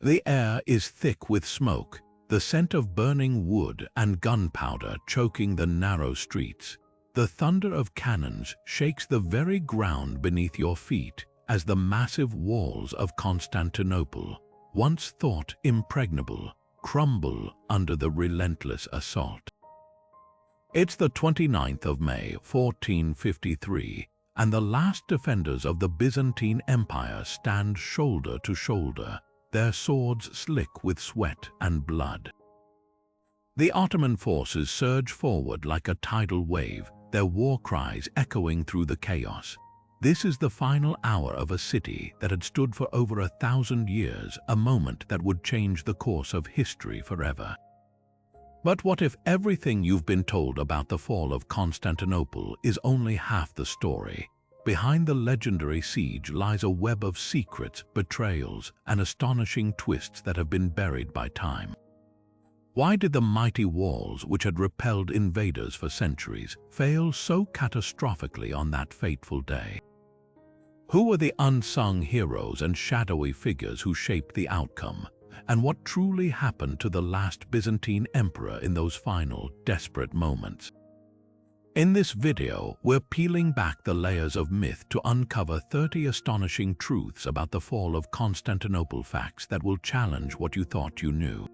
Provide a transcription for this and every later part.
The air is thick with smoke, the scent of burning wood and gunpowder choking the narrow streets. The thunder of cannons shakes the very ground beneath your feet as the massive walls of Constantinople, once thought impregnable, crumble under the relentless assault. It's the 29th of May, 1453, and the last defenders of the Byzantine Empire stand shoulder to shoulder, their swords slick with sweat and blood. The Ottoman forces surge forward like a tidal wave, their war cries echoing through the chaos. This is the final hour of a city that had stood for over 1,000 years, a moment that would change the course of history forever. But what if everything you've been told about the fall of Constantinople is only half the story? Behind the legendary siege lies a web of secrets, betrayals, and astonishing twists that have been buried by time. Why did the mighty walls, which had repelled invaders for centuries, fail so catastrophically on that fateful day? Who were the unsung heroes and shadowy figures who shaped the outcome? And what truly happened to the last Byzantine emperor in those final, desperate moments? In this video, we're peeling back the layers of myth to uncover 30 astonishing truths about the fall of Constantinople, facts that will challenge what you thought you knew.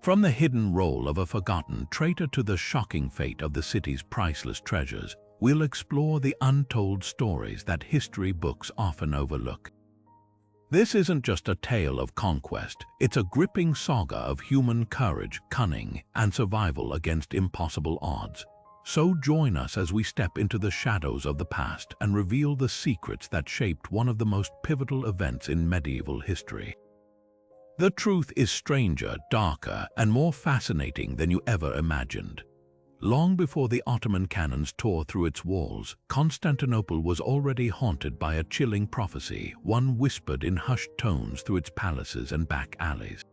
From the hidden role of a forgotten traitor to the shocking fate of the city's priceless treasures, we'll explore the untold stories that history books often overlook. This isn't just a tale of conquest, it's a gripping saga of human courage, cunning, and survival against impossible odds. So join us as we step into the shadows of the past and reveal the secrets that shaped one of the most pivotal events in medieval history. The truth is stranger, darker, and more fascinating than you ever imagined. Long before the Ottoman cannons tore through its walls, Constantinople was already haunted by a chilling prophecy, one whispered in hushed tones through its palaces and back alleys.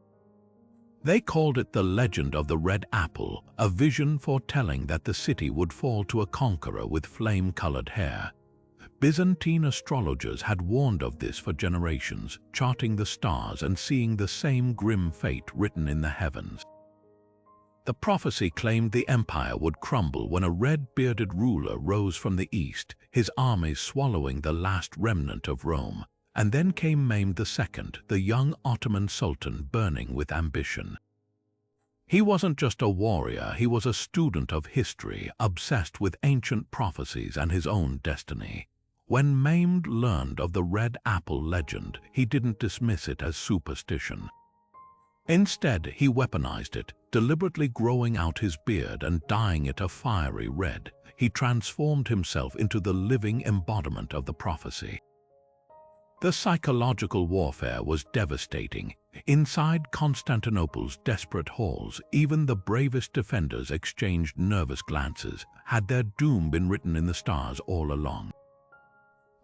They called it the legend of the Red Apple, a vision foretelling that the city would fall to a conqueror with flame-colored hair. Byzantine astrologers had warned of this for generations, charting the stars and seeing the same grim fate written in the heavens. The prophecy claimed the empire would crumble when a red-bearded ruler rose from the east, his armies swallowing the last remnant of Rome. And then came Mehmed II, the young Ottoman sultan burning with ambition. He wasn't just a warrior, he was a student of history, obsessed with ancient prophecies and his own destiny. When Mehmed learned of the Red Apple legend, he didn't dismiss it as superstition. Instead, he weaponized it, deliberately growing out his beard and dyeing it a fiery red. He transformed himself into the living embodiment of the prophecy. The psychological warfare was devastating. Inside Constantinople's desperate halls, even the bravest defenders exchanged nervous glances. Had their doom been written in the stars all along?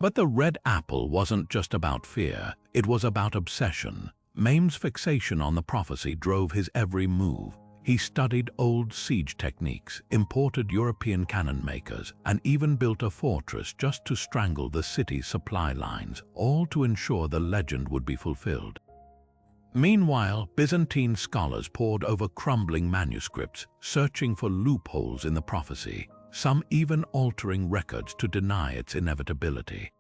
But the Red Apple wasn't just about fear, it was about obsession. Mehmed's fixation on the prophecy drove his every move. He studied old siege techniques, imported European cannon makers, and even built a fortress just to strangle the city's supply lines, all to ensure the legend would be fulfilled. Meanwhile, Byzantine scholars pored over crumbling manuscripts, searching for loopholes in the prophecy, some even altering records to deny its inevitability.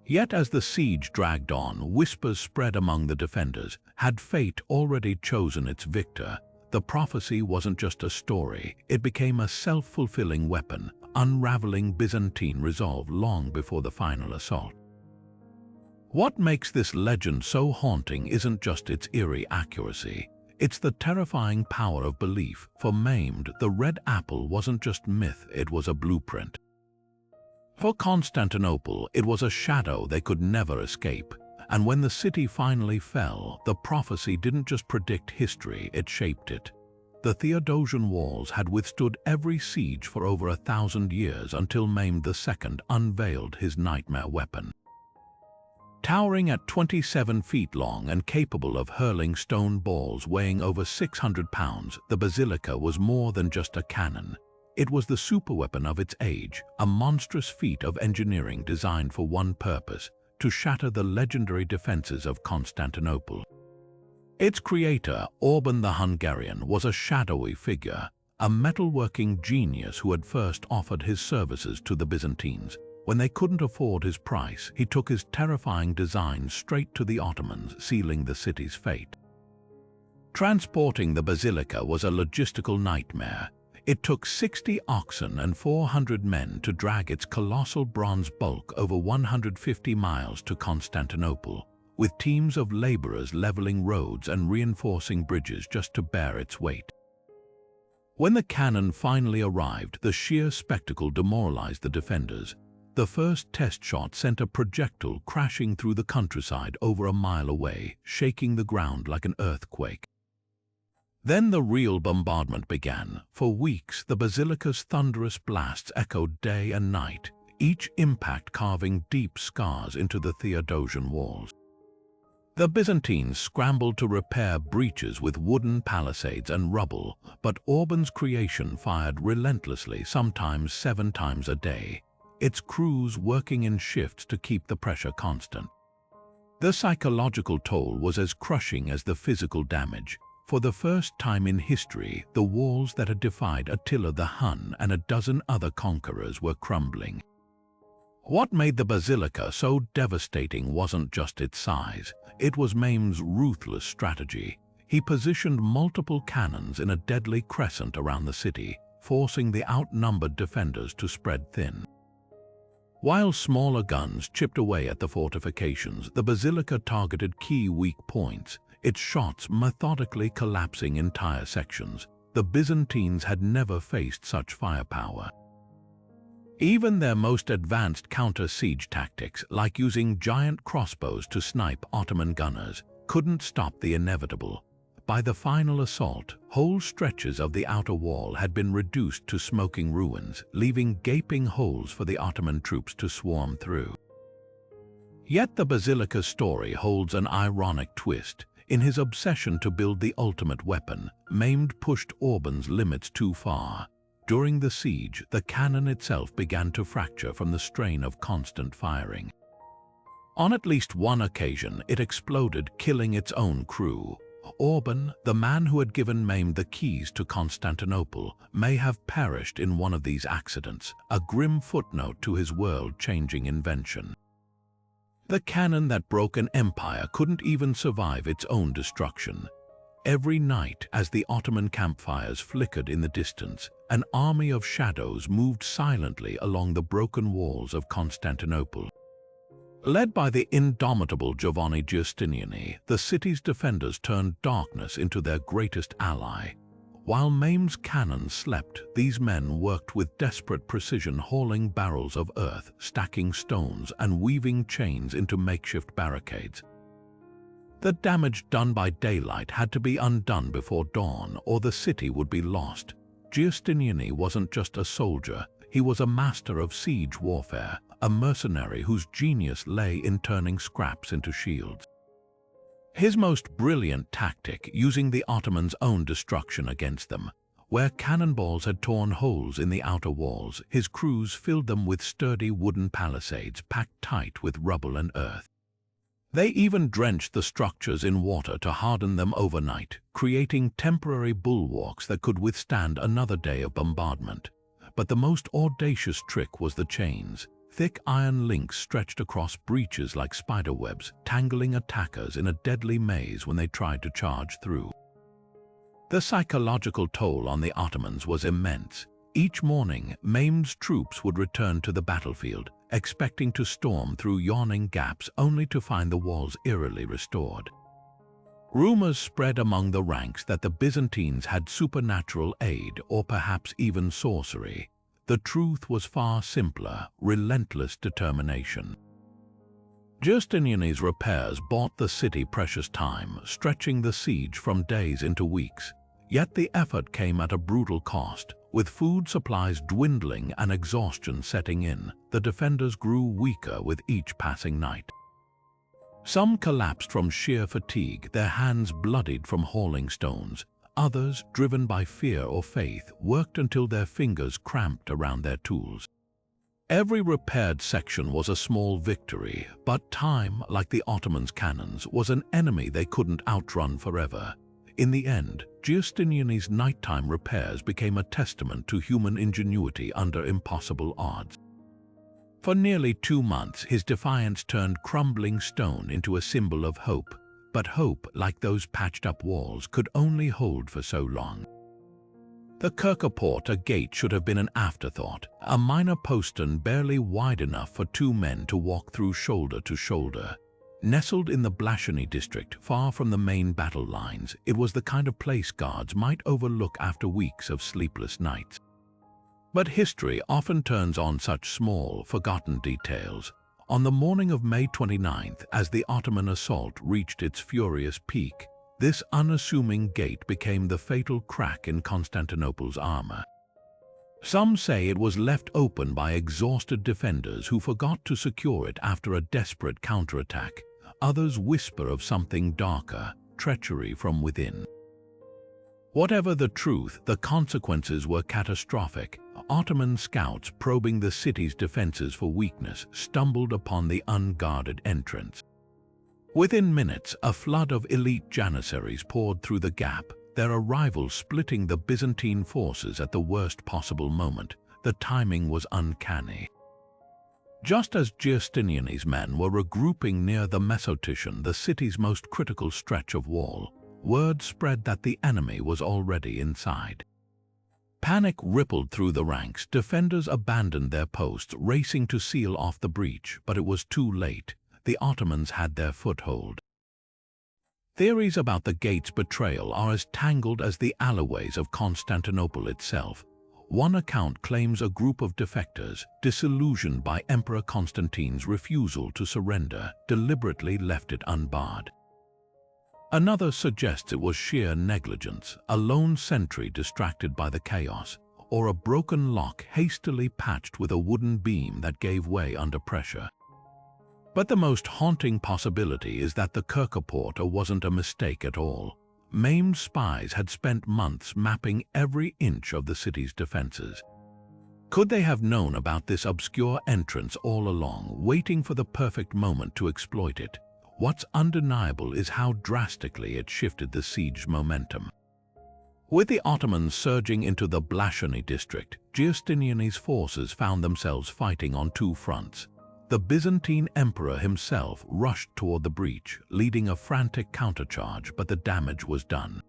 Yet as the siege dragged on, whispers spread among the defenders. Had fate already chosen its victor? The prophecy wasn't just a story, it became a self-fulfilling weapon, unraveling Byzantine resolve long before the final assault. What makes this legend so haunting isn't just its eerie accuracy, it's the terrifying power of belief. For Mehmed, the Red Apple wasn't just myth, it was a blueprint. For Constantinople, it was a shadow they could never escape. And when the city finally fell, the prophecy didn't just predict history, it shaped it. The Theodosian Walls had withstood every siege for over 1,000 years until Mehmed II unveiled his nightmare weapon. Towering at 27 feet long and capable of hurling stone balls weighing over 600 pounds, the Basilica was more than just a cannon. It was the superweapon of its age, a monstrous feat of engineering designed for one purpose: to shatter the legendary defenses of Constantinople. Its creator, Orban the Hungarian, was a shadowy figure, a metalworking genius who had first offered his services to the Byzantines. When they couldn't afford his price, he took his terrifying design straight to the Ottomans, sealing the city's fate. Transporting the Basilica was a logistical nightmare. It took 60 oxen and 400 men to drag its colossal bronze bulk over 150 miles to Constantinople, with teams of laborers leveling roads and reinforcing bridges just to bear its weight. When the cannon finally arrived, the sheer spectacle demoralized the defenders. The first test shot sent a projectile crashing through the countryside over a mile away, shaking the ground like an earthquake. Then the real bombardment began. For weeks, the Basilica's thunderous blasts echoed day and night, each impact carving deep scars into the Theodosian Walls. The Byzantines scrambled to repair breaches with wooden palisades and rubble, but Orban's creation fired relentlessly, sometimes 7 times a day, its crews working in shifts to keep the pressure constant. The psychological toll was as crushing as the physical damage. For the first time in history, the walls that had defied Attila the Hun and a dozen other conquerors were crumbling. What made the Basilica so devastating wasn't just its size, it was Mehmed's ruthless strategy. He positioned multiple cannons in a deadly crescent around the city, forcing the outnumbered defenders to spread thin. While smaller guns chipped away at the fortifications, the Basilica targeted key weak points, its shots methodically collapsing entire sections. The Byzantines had never faced such firepower. Even their most advanced counter-siege tactics, like using giant crossbows to snipe Ottoman gunners, couldn't stop the inevitable. By the final assault, whole stretches of the outer wall had been reduced to smoking ruins, leaving gaping holes for the Ottoman troops to swarm through. Yet the Basilica's story holds an ironic twist. In his obsession to build the ultimate weapon, Mehmed pushed Orban's limits too far. During the siege, the cannon itself began to fracture from the strain of constant firing. On at least one occasion, it exploded, killing its own crew. Orban, the man who had given Mehmed the keys to Constantinople, may have perished in one of these accidents, a grim footnote to his world-changing invention. The cannon that broke an empire couldn't even survive its own destruction. Every night, as the Ottoman campfires flickered in the distance, an army of shadows moved silently along the broken walls of Constantinople. Led by the indomitable Giovanni Giustiniani, the city's defenders turned darkness into their greatest ally. While Mehmed's cannons slept, these men worked with desperate precision, hauling barrels of earth, stacking stones, and weaving chains into makeshift barricades. The damage done by daylight had to be undone before dawn, or the city would be lost. Giustiniani wasn't just a soldier, he was a master of siege warfare, a mercenary whose genius lay in turning scraps into shields. His most brilliant tactic, using the Ottomans' own destruction against them. Where cannonballs had torn holes in the outer walls, his crews filled them with sturdy wooden palisades packed tight with rubble and earth. They even drenched the structures in water to harden them overnight, creating temporary bulwarks that could withstand another day of bombardment. But the most audacious trick was the chains. Thick iron links stretched across breaches like spiderwebs, tangling attackers in a deadly maze when they tried to charge through. The psychological toll on the Ottomans was immense. Each morning, Mehmed's troops would return to the battlefield, expecting to storm through yawning gaps only to find the walls eerily restored. Rumors spread among the ranks that the Byzantines had supernatural aid or perhaps even sorcery. The truth was far simpler: relentless determination. Giustiniani's repairs bought the city precious time, stretching the siege from days into weeks. Yet the effort came at a brutal cost. With food supplies dwindling and exhaustion setting in, the defenders grew weaker with each passing night. Some collapsed from sheer fatigue, their hands bloodied from hauling stones. Others, driven by fear or faith, worked until their fingers cramped around their tools. Every repaired section was a small victory, but time, like the Ottomans' cannons, was an enemy they couldn't outrun forever. In the end, Giustiniani's nighttime repairs became a testament to human ingenuity under impossible odds. For nearly 2 months, his defiance turned crumbling stone into a symbol of hope, but hope, like those patched-up walls, could only hold for so long. The Kerkoport gate should have been an afterthought, a minor postern barely wide enough for 2 men to walk through shoulder to shoulder. Nestled in the Blashney district, far from the main battle lines, it was the kind of place guards might overlook after weeks of sleepless nights. But history often turns on such small, forgotten details. On the morning of May 29th, as the Ottoman assault reached its furious peak, this unassuming gate became the fatal crack in Constantinople's armor. Some say it was left open by exhausted defenders who forgot to secure it after a desperate counterattack. Others whisper of something darker, treachery from within. Whatever the truth, the consequences were catastrophic. Ottoman scouts probing the city's defenses for weakness stumbled upon the unguarded entrance. Within minutes, a flood of elite janissaries poured through the gap, their arrival splitting the Byzantine forces at the worst possible moment. The timing was uncanny. Just as Giustiniani's men were regrouping near the Mesotician, the city's most critical stretch of wall, word spread that the enemy was already inside. Panic rippled through the ranks. Defenders abandoned their posts, racing to seal off the breach, but it was too late. The Ottomans had their foothold. Theories about the gate's betrayal are as tangled as the alleyways of Constantinople itself. One account claims a group of defectors, disillusioned by Emperor Constantine's refusal to surrender, deliberately left it unbarred. Another suggests it was sheer negligence, a lone sentry distracted by the chaos, or a broken lock hastily patched with a wooden beam that gave way under pressure. But the most haunting possibility is that the Kerkoport wasn't a mistake at all. Maimed spies had spent months mapping every inch of the city's defenses. Could they have known about this obscure entrance all along, waiting for the perfect moment to exploit it? What's undeniable is how drastically it shifted the siege's momentum. With the Ottomans surging into the Blashney district, Giustiniani's forces found themselves fighting on 2 fronts. The Byzantine emperor himself rushed toward the breach, leading a frantic countercharge, but the damage was done.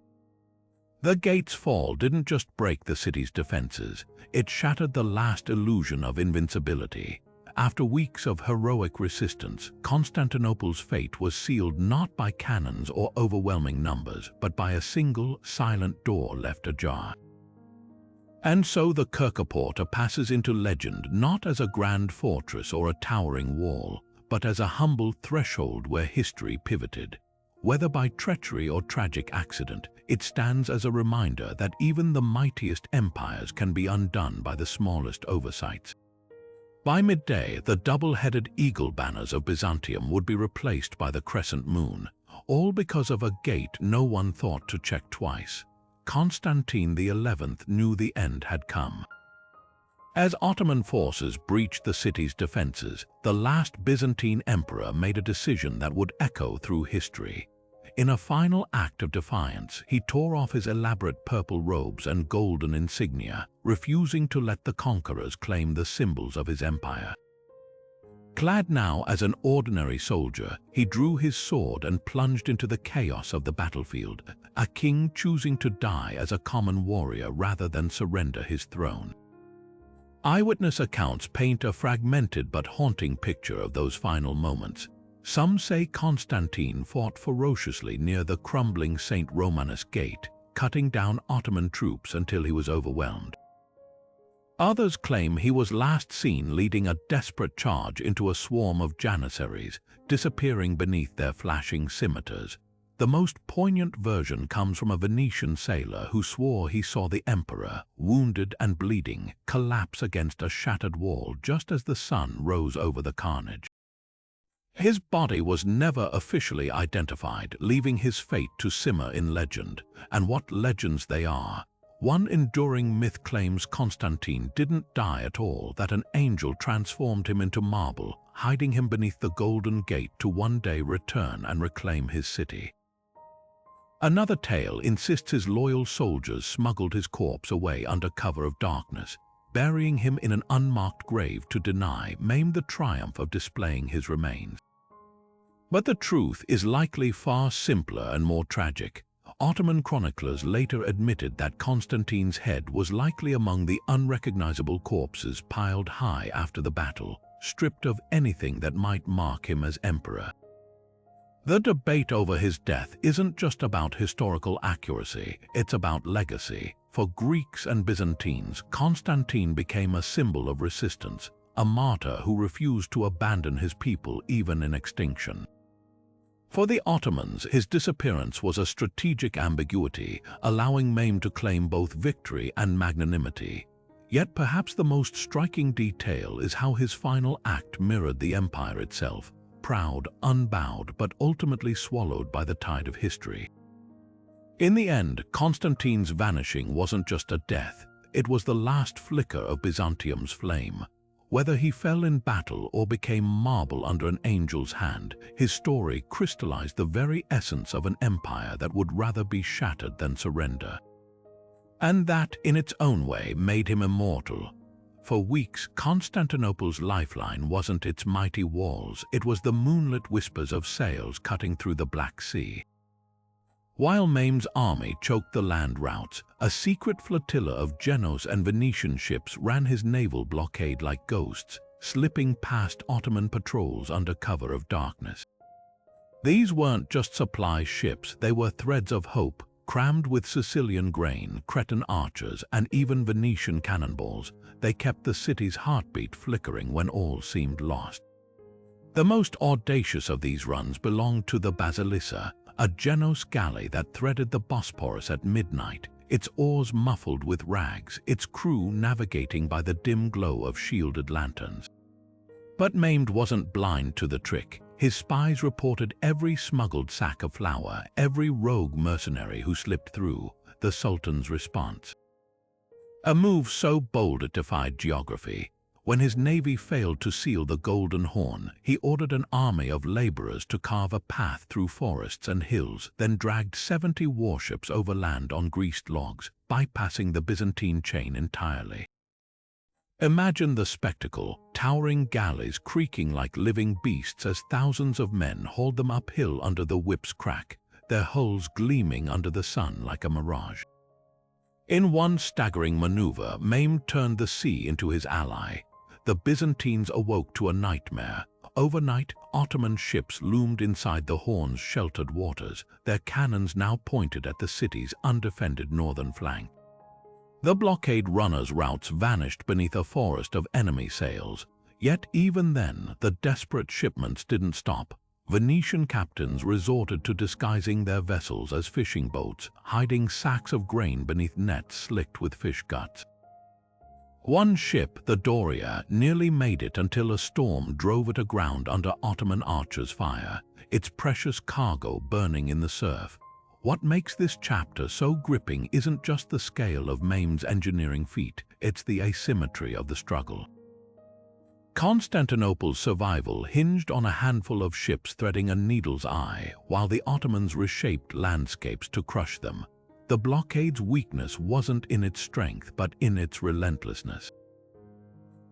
The gate's fall didn't just break the city's defenses, it shattered the last illusion of invincibility. After weeks of heroic resistance, Constantinople's fate was sealed not by cannons or overwhelming numbers, but by a single, silent door left ajar. And so the Kerkoport passes into legend not as a grand fortress or a towering wall, but as a humble threshold where history pivoted. Whether by treachery or tragic accident, it stands as a reminder that even the mightiest empires can be undone by the smallest oversights. By midday, the double-headed eagle banners of Byzantium would be replaced by the crescent moon, all because of a gate no one thought to check twice. Constantine XI knew the end had come. As Ottoman forces breached the city's defenses, the last Byzantine emperor made a decision that would echo through history. In a final act of defiance, he tore off his elaborate purple robes and golden insignia, refusing to let the conquerors claim the symbols of his empire. Clad now as an ordinary soldier, he drew his sword and plunged into the chaos of the battlefield, a king choosing to die as a common warrior rather than surrender his throne. Eyewitness accounts paint a fragmented but haunting picture of those final moments. Some say Constantine fought ferociously near the crumbling St. Romanus Gate, cutting down Ottoman troops until he was overwhelmed. Others claim he was last seen leading a desperate charge into a swarm of janissaries, disappearing beneath their flashing scimitars. The most poignant version comes from a Venetian sailor who swore he saw the emperor, wounded and bleeding, collapse against a shattered wall just as the sun rose over the carnage. His body was never officially identified, leaving his fate to simmer in legend. And what legends they are! One enduring myth claims Constantine didn't die at all, that an angel transformed him into marble, hiding him beneath the Golden Gate to one day return and reclaim his city. Another tale insists his loyal soldiers smuggled his corpse away under cover of darkness, burying him in an unmarked grave to deny Mame the triumph of displaying his remains. But the truth is likely far simpler and more tragic. Ottoman chroniclers later admitted that Constantine's head was likely among the unrecognizable corpses piled high after the battle, stripped of anything that might mark him as emperor. The debate over his death isn't just about historical accuracy, it's about legacy. For Greeks and Byzantines, Constantine became a symbol of resistance, a martyr who refused to abandon his people even in extinction. For the Ottomans, his disappearance was a strategic ambiguity, allowing Mame to claim both victory and magnanimity. Yet perhaps the most striking detail is how his final act mirrored the empire itself, proud, unbowed, but ultimately swallowed by the tide of history. In the end, Constantine's vanishing wasn't just a death, it was the last flicker of Byzantium's flame. Whether he fell in battle or became marble under an angel's hand, his story crystallized the very essence of an empire that would rather be shattered than surrender. And that, in its own way, made him immortal. For weeks, Constantinople's lifeline wasn't its mighty walls, it was the moonlit whispers of sails cutting through the Black Sea. While Mame's army choked the land routes, a secret flotilla of Genoese and Venetian ships ran his naval blockade like ghosts, slipping past Ottoman patrols under cover of darkness. These weren't just supply ships, they were threads of hope, crammed with Sicilian grain, Cretan archers, and even Venetian cannonballs. They kept the city's heartbeat flickering when all seemed lost. The most audacious of these runs belonged to the Basilica, a Genoese galley that threaded the Bosporus at midnight, its oars muffled with rags, its crew navigating by the dim glow of shielded lanterns. But Mame wasn't blind to the trick. His spies reported every smuggled sack of flour, every rogue mercenary who slipped through. The Sultan's response. A move so bold it defied geography. When his navy failed to seal the Golden Horn, he ordered an army of laborers to carve a path through forests and hills, then dragged 70 warships overland on greased logs, bypassing the Byzantine chain entirely. Imagine the spectacle, towering galleys creaking like living beasts as thousands of men hauled them uphill under the whip's crack, their hulls gleaming under the sun like a mirage. In one staggering maneuver, Mame turned the sea into his ally. The Byzantines awoke to a nightmare. Overnight, Ottoman ships loomed inside the Horn's sheltered waters, their cannons now pointed at the city's undefended northern flank. The blockade runners' routes vanished beneath a forest of enemy sails. Yet even then, the desperate shipments didn't stop. Venetian captains resorted to disguising their vessels as fishing boats, hiding sacks of grain beneath nets slicked with fish guts. One ship, the Doria, nearly made it until a storm drove it aground under Ottoman archers' fire, its precious cargo burning in the surf. What makes this chapter so gripping isn't just the scale of Mame's engineering feat, it's the asymmetry of the struggle. Constantinople's survival hinged on a handful of ships threading a needle's eye, while the Ottomans reshaped landscapes to crush them. The blockade's weakness wasn't in its strength, but in its relentlessness.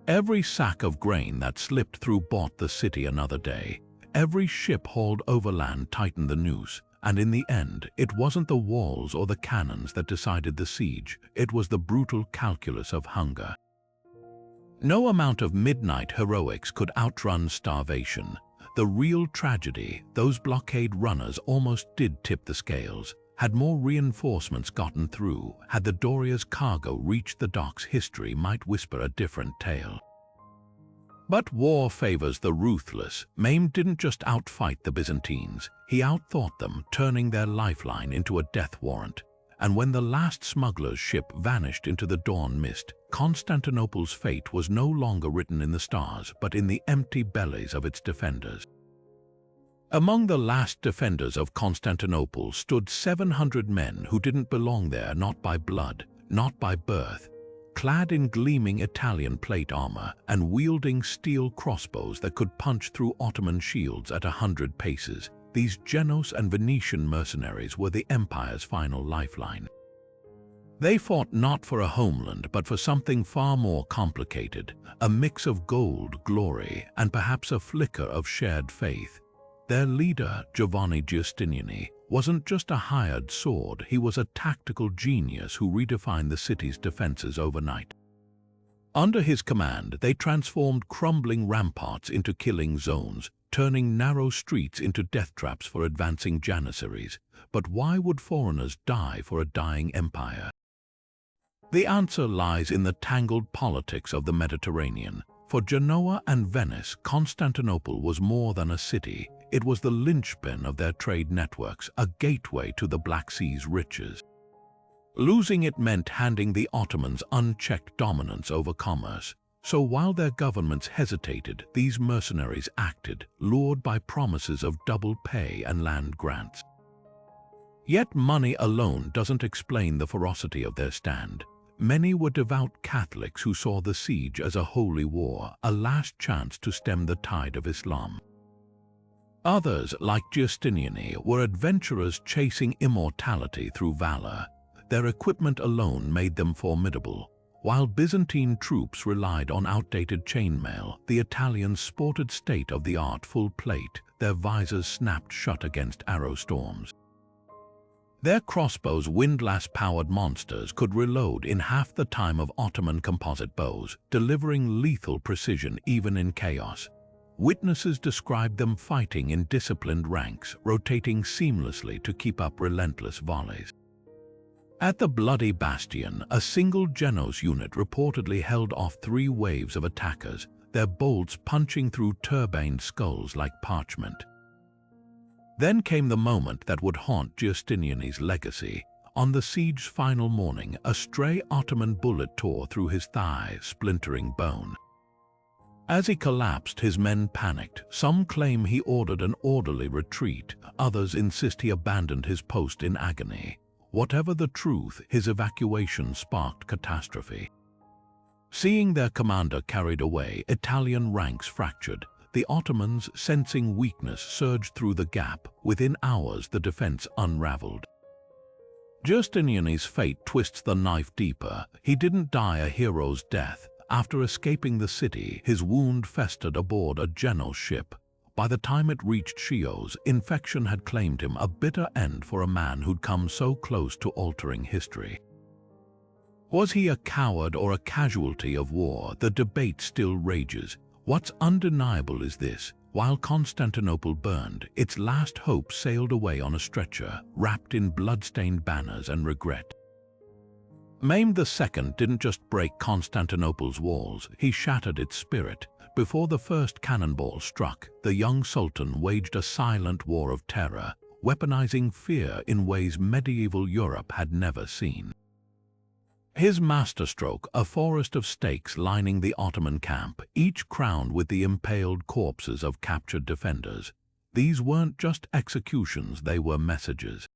Every sack of grain that slipped through bought the city another day. Every ship hauled overland tightened the noose, and in the end, it wasn't the walls or the cannons that decided the siege, it was the brutal calculus of hunger. No amount of midnight heroics could outrun starvation. The real tragedy, those blockade runners almost did tip the scales. Had more reinforcements gotten through, had the Doria's cargo reached the docks, history might whisper a different tale. But war favors the ruthless. Mame didn't just outfight the Byzantines, he outthought them, turning their lifeline into a death warrant. And when the last smuggler's ship vanished into the dawn mist, Constantinople's fate was no longer written in the stars, but in the empty bellies of its defenders. Among the last defenders of Constantinople stood 700 men who didn't belong there, not by blood, not by birth. Clad in gleaming Italian plate armor and wielding steel crossbows that could punch through Ottoman shields at 100 paces, these Genoese and Venetian mercenaries were the empire's final lifeline. They fought not for a homeland but for something far more complicated, a mix of gold, glory, and perhaps a flicker of shared faith. Their leader, Giovanni Giustiniani, wasn't just a hired sword, he was a tactical genius who redefined the city's defenses overnight. Under his command, they transformed crumbling ramparts into killing zones, turning narrow streets into death traps for advancing janissaries. But why would foreigners die for a dying empire? The answer lies in the tangled politics of the Mediterranean. For Genoa and Venice, Constantinople was more than a city. It was the linchpin of their trade networks, a gateway to the Black Sea's riches. Losing it meant handing the Ottomans unchecked dominance over commerce. So while their governments hesitated, these mercenaries acted, lured by promises of double pay and land grants. Yet money alone doesn't explain the ferocity of their stand. Many were devout Catholics who saw the siege as a holy war, a last chance to stem the tide of Islam. Others, like Giustiniani, were adventurers chasing immortality through valor. Their equipment alone made them formidable. While Byzantine troops relied on outdated chainmail, the Italians sported state-of-the-art full plate, their visors snapped shut against arrow storms. Their crossbows, windlass-powered monsters, could reload in half the time of Ottoman composite bows, delivering lethal precision even in chaos. Witnesses described them fighting in disciplined ranks, rotating seamlessly to keep up relentless volleys. At the bloody bastion, a single Genoese unit reportedly held off 3 waves of attackers, their bolts punching through turbaned skulls like parchment. Then came the moment that would haunt Giustiniani's legacy. On the siege's final morning, a stray Ottoman bullet tore through his thigh, splintering bone. As he collapsed, his men panicked. Some claim he ordered an orderly retreat, others insist he abandoned his post in agony. Whatever the truth, his evacuation sparked catastrophe. Seeing their commander carried away, Italian ranks fractured. The Ottomans, sensing weakness, surged through the gap. Within hours, the defense unraveled. Giustiniani's fate twists the knife deeper. He didn't die a hero's death. After escaping the city, his wound festered aboard a Genoese ship. By the time it reached Chios, infection had claimed him, a bitter end for a man who'd come so close to altering history. Was he a coward or a casualty of war? The debate still rages. What's undeniable is this: while Constantinople burned, its last hope sailed away on a stretcher, wrapped in blood-stained banners and regret. Mehmed II didn't just break Constantinople's walls, he shattered its spirit. Before the first cannonball struck, the young sultan waged a silent war of terror, weaponizing fear in ways medieval Europe had never seen. His masterstroke, a forest of stakes lining the Ottoman camp, each crowned with the impaled corpses of captured defenders. These weren't just executions, they were messages.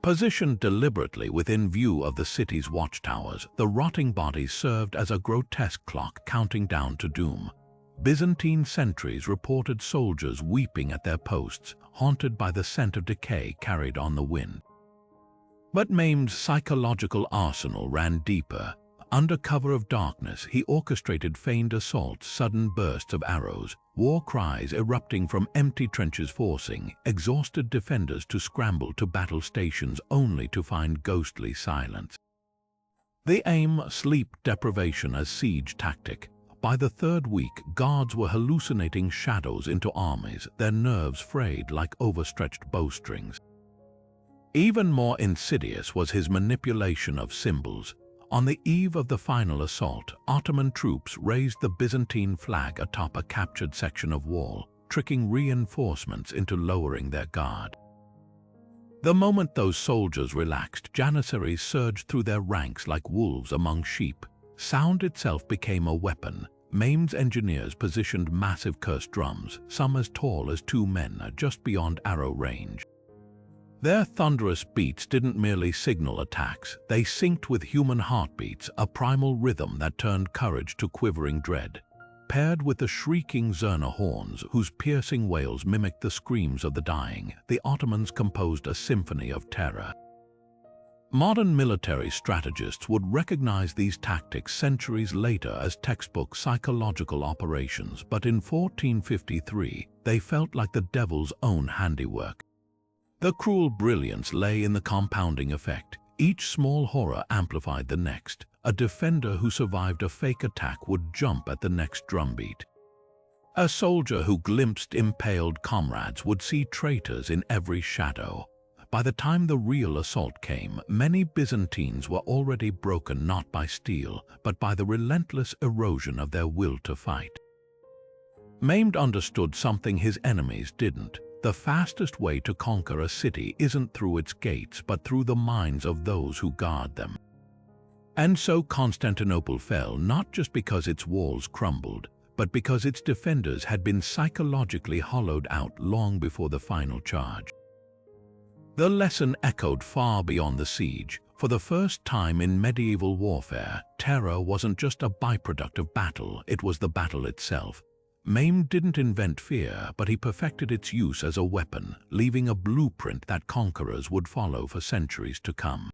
Positioned deliberately within view of the city's watchtowers, the rotting bodies served as a grotesque clock counting down to doom. Byzantine sentries reported soldiers weeping at their posts, haunted by the scent of decay carried on the wind. But Mehmed's psychological arsenal ran deeper. Under cover of darkness, he orchestrated feigned assaults, sudden bursts of arrows, war cries erupting from empty trenches, forcing exhausted defenders to scramble to battle stations only to find ghostly silence. They aim sleep deprivation as siege tactic. By the 3rd week, guards were hallucinating shadows into armies, their nerves frayed like overstretched bowstrings. Even more insidious was his manipulation of symbols. On the eve of the final assault, Ottoman troops raised the Byzantine flag atop a captured section of wall, tricking reinforcements into lowering their guard. The moment those soldiers relaxed, janissaries surged through their ranks like wolves among sheep. Sound itself became a weapon. Mehmed's engineers positioned massive cursed drums, some as tall as 2 men, just beyond arrow range. Their thunderous beats didn't merely signal attacks, they synced with human heartbeats, a primal rhythm that turned courage to quivering dread. Paired with the shrieking zurna horns, whose piercing wails mimicked the screams of the dying, the Ottomans composed a symphony of terror. Modern military strategists would recognize these tactics centuries later as textbook psychological operations, but in 1453, they felt like the devil's own handiwork. The cruel brilliance lay in the compounding effect. Each small horror amplified the next. A defender who survived a fake attack would jump at the next drumbeat. A soldier who glimpsed impaled comrades would see traitors in every shadow. By the time the real assault came, many Byzantines were already broken not by steel, but by the relentless erosion of their will to fight. Mehmed understood something his enemies didn't. The fastest way to conquer a city isn't through its gates, but through the minds of those who guard them. And so Constantinople fell not just because its walls crumbled, but because its defenders had been psychologically hollowed out long before the final charge. The lesson echoed far beyond the siege. For the first time in medieval warfare, terror wasn't just a byproduct of battle, it was the battle itself. Mehmed didn't invent fear, but he perfected its use as a weapon, leaving a blueprint that conquerors would follow for centuries to come.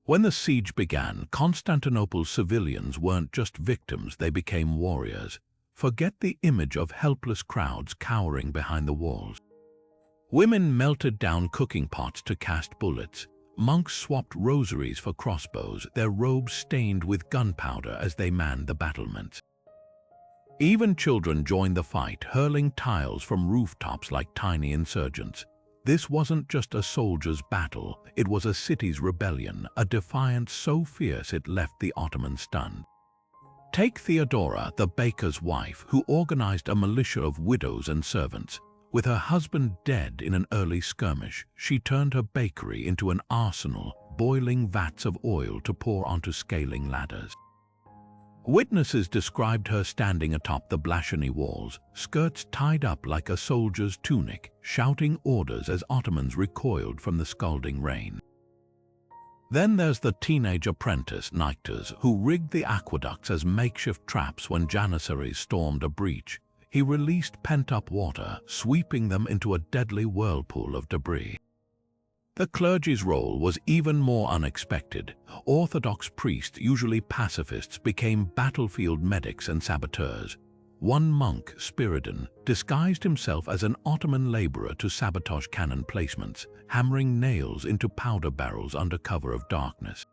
When the siege began, Constantinople's civilians weren't just victims, they became warriors. Forget the image of helpless crowds cowering behind the walls. Women melted down cooking pots to cast bullets. Monks swapped rosaries for crossbows, their robes stained with gunpowder as they manned the battlements. Even children joined the fight, hurling tiles from rooftops like tiny insurgents. This wasn't just a soldier's battle, it was a city's rebellion, a defiance so fierce it left the Ottomans stunned. Take Theodora, the baker's wife, who organized a militia of widows and servants. With her husband dead in an early skirmish, she turned her bakery into an arsenal, boiling vats of oil to pour onto scaling ladders. Witnesses described her standing atop the blasphemy walls, skirts tied up like a soldier's tunic, shouting orders as Ottomans recoiled from the scalding rain. Then there's the teenage apprentice, Niktas, who rigged the aqueducts as makeshift traps when Janissaries stormed a breach. He released pent-up water, sweeping them into a deadly whirlpool of debris. The clergy's role was even more unexpected. Orthodox priests, usually pacifists, became battlefield medics and saboteurs. One monk, Spiridon, disguised himself as an Ottoman laborer to sabotage cannon placements, hammering nails into powder barrels under cover of darkness.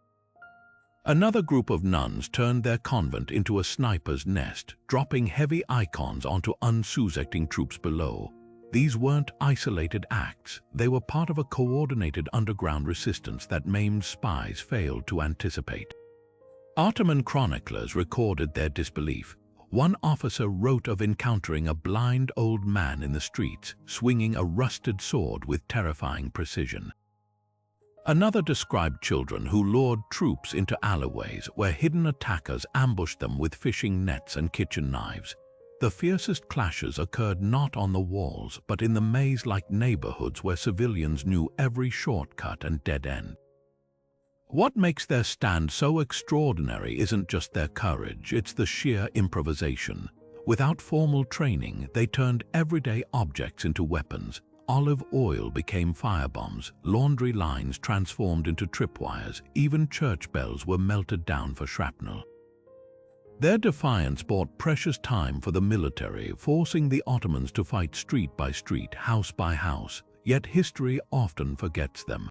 Another group of nuns turned their convent into a sniper's nest, dropping heavy icons onto unsuspecting troops below. These weren't isolated acts, they were part of a coordinated underground resistance that Mehmed's spies failed to anticipate. Ottoman chroniclers recorded their disbelief. One officer wrote of encountering a blind old man in the streets, swinging a rusted sword with terrifying precision. Another described children who lured troops into alleyways where hidden attackers ambushed them with fishing nets and kitchen knives. The fiercest clashes occurred not on the walls, but in the maze-like neighborhoods where civilians knew every shortcut and dead end. What makes their stand so extraordinary isn't just their courage, it's the sheer improvisation. Without formal training, they turned everyday objects into weapons. Olive oil became firebombs, laundry lines transformed into tripwires, even church bells were melted down for shrapnel. Their defiance bought precious time for the military, forcing the Ottomans to fight street by street, house by house, yet history often forgets them.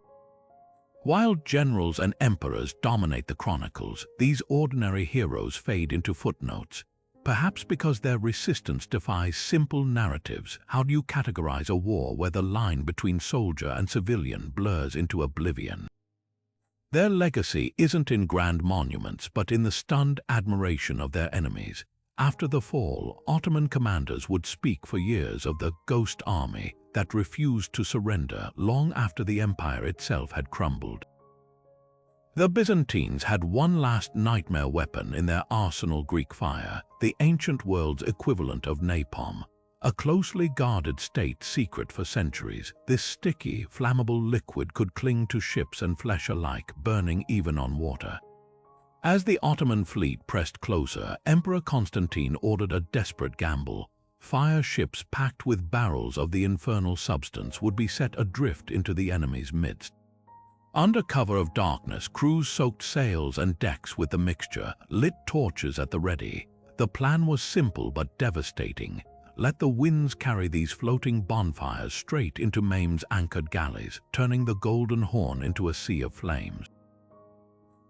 While generals and emperors dominate the chronicles, these ordinary heroes fade into footnotes. Perhaps because their resistance defies simple narratives. How do you categorize a war where the line between soldier and civilian blurs into oblivion? Their legacy isn't in grand monuments, but in the stunned admiration of their enemies. After the fall, Ottoman commanders would speak for years of the ghost army that refused to surrender long after the empire itself had crumbled. The Byzantines had one last nightmare weapon in their arsenal: Greek fire, the ancient world's equivalent of napalm. a closely guarded state secret for centuries. This sticky, flammable liquid could cling to ships and flesh alike, burning even on water. As the Ottoman fleet pressed closer, Emperor Constantine ordered a desperate gamble. Fire ships packed with barrels of the infernal substance would be set adrift into the enemy's midst. Under cover of darkness, crews soaked sails and decks with the mixture, lit torches at the ready. The plan was simple but devastating. Let the winds carry these floating bonfires straight into maimed anchored galleys, turning the Golden Horn into a sea of flames.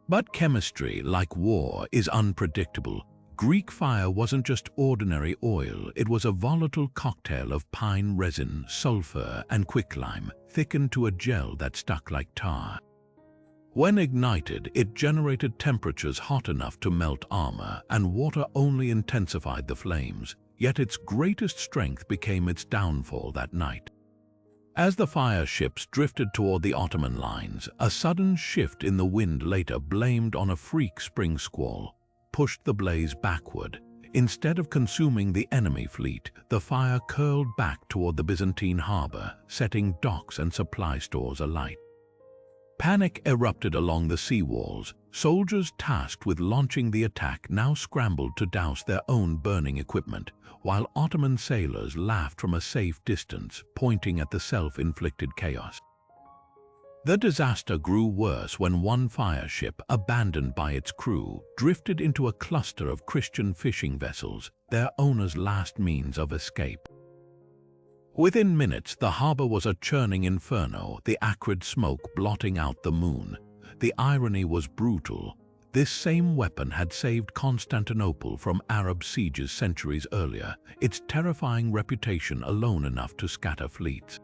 But chemistry, like war, is unpredictable. Greek fire wasn't just ordinary oil, it was a volatile cocktail of pine resin, sulfur, and quicklime, thickened to a gel that stuck like tar. When ignited, it generated temperatures hot enough to melt armor, and water only intensified the flames. Yet its greatest strength became its downfall that night. As the fire ships drifted toward the Ottoman lines, a sudden shift in the wind, later blamed on a freak spring squall, pushed the blaze backward. Instead of consuming the enemy fleet, the fire curled back toward the Byzantine harbor, setting docks and supply stores alight. Panic erupted along the sea walls. Soldiers tasked with launching the attack now scrambled to douse their own burning equipment, while Ottoman sailors laughed from a safe distance, pointing at the self-inflicted chaos. The disaster grew worse when one fire ship, abandoned by its crew, drifted into a cluster of Christian fishing vessels, their owners' last means of escape. Within minutes, the harbor was a churning inferno, the acrid smoke blotting out the moon. The irony was brutal. This same weapon had saved Constantinople from Arab sieges centuries earlier, its terrifying reputation alone enough to scatter fleets.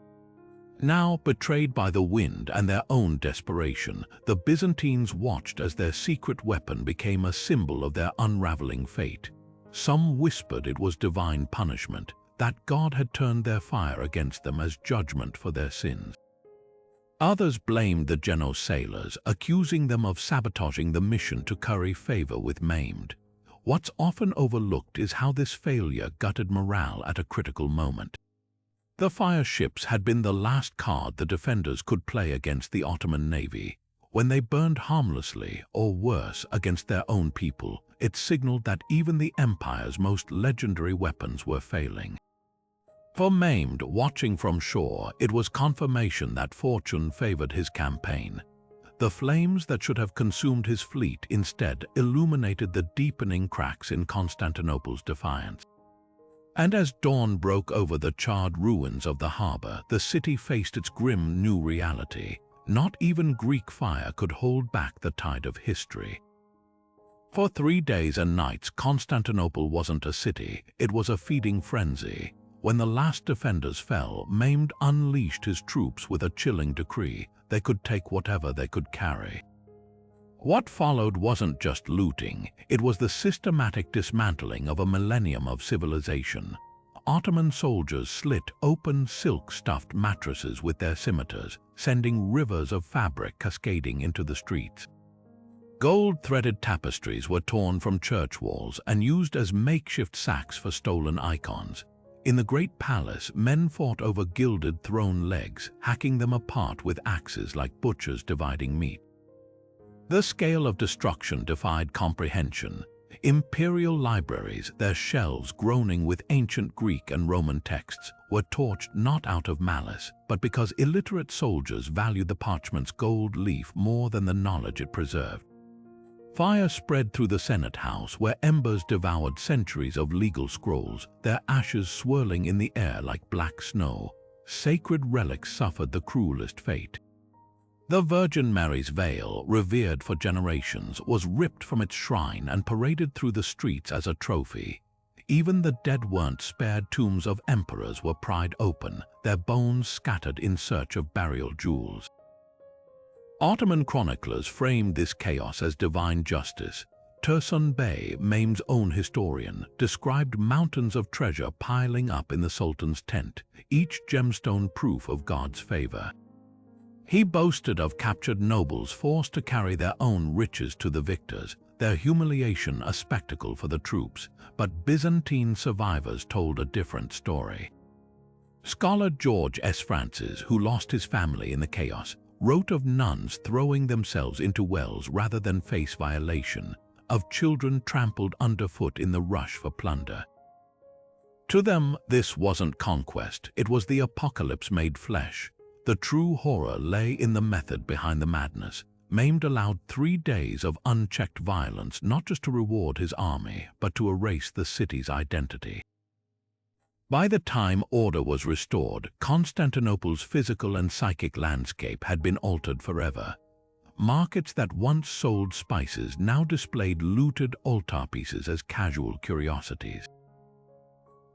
Now, betrayed by the wind and their own desperation, the Byzantines watched as their secret weapon became a symbol of their unraveling fate. Some whispered it was divine punishment, that God had turned their fire against them as judgment for their sins. Others blamed the Genoese sailors, accusing them of sabotaging the mission to curry favor with maimed. What's often overlooked is how this failure gutted morale at a critical moment. The fire ships had been the last card the defenders could play against the Ottoman navy. When they burned harmlessly, or worse, against their own people, it signaled that even the empire's most legendary weapons were failing. For Maimed, watching from shore, it was confirmation that fortune favored his campaign. The flames that should have consumed his fleet instead illuminated the deepening cracks in Constantinople's defiance. And as dawn broke over the charred ruins of the harbor, the city faced its grim new reality. Not even Greek fire could hold back the tide of history. For 3 days and nights, Constantinople wasn't a city, it was a feeding frenzy. When the last defenders fell, Maimed unleashed his troops with a chilling decree: they could take whatever they could carry. What followed wasn't just looting, it was the systematic dismantling of a millennium of civilization. Ottoman soldiers slit open silk-stuffed mattresses with their scimitars, sending rivers of fabric cascading into the streets. Gold-threaded tapestries were torn from church walls and used as makeshift sacks for stolen icons. In the Great Palace, men fought over gilded throne legs, hacking them apart with axes like butchers dividing meat. The scale of destruction defied comprehension. Imperial libraries, their shelves groaning with ancient Greek and Roman texts, were torched not out of malice, but because illiterate soldiers valued the parchment's gold leaf more than the knowledge it preserved. Fire spread through the Senate House, where embers devoured centuries of legal scrolls, their ashes swirling in the air like black snow. Sacred relics suffered the cruelest fate. The Virgin Mary's veil, revered for generations, was ripped from its shrine and paraded through the streets as a trophy. Even the dead weren't spared. Tombs of emperors were pried open, their bones scattered in search of burial jewels. Ottoman chroniclers framed this chaos as divine justice. Tursun Bey, Maimed's own historian, described mountains of treasure piling up in the Sultan's tent, each gemstone proof of God's favor. He boasted of captured nobles forced to carry their own riches to the victors, their humiliation a spectacle for the troops, but Byzantine survivors told a different story. Scholar George S. Francis, who lost his family in the chaos, wrote of nuns throwing themselves into wells rather than face violation, of children trampled underfoot in the rush for plunder. To them, this wasn't conquest, it was the apocalypse made flesh. The true horror lay in the method behind the madness. Maimed allowed 3 days of unchecked violence not just to reward his army, but to erase the city's identity. By the time order was restored, Constantinople's physical and psychic landscape had been altered forever. Markets that once sold spices now displayed looted altarpieces as casual curiosities.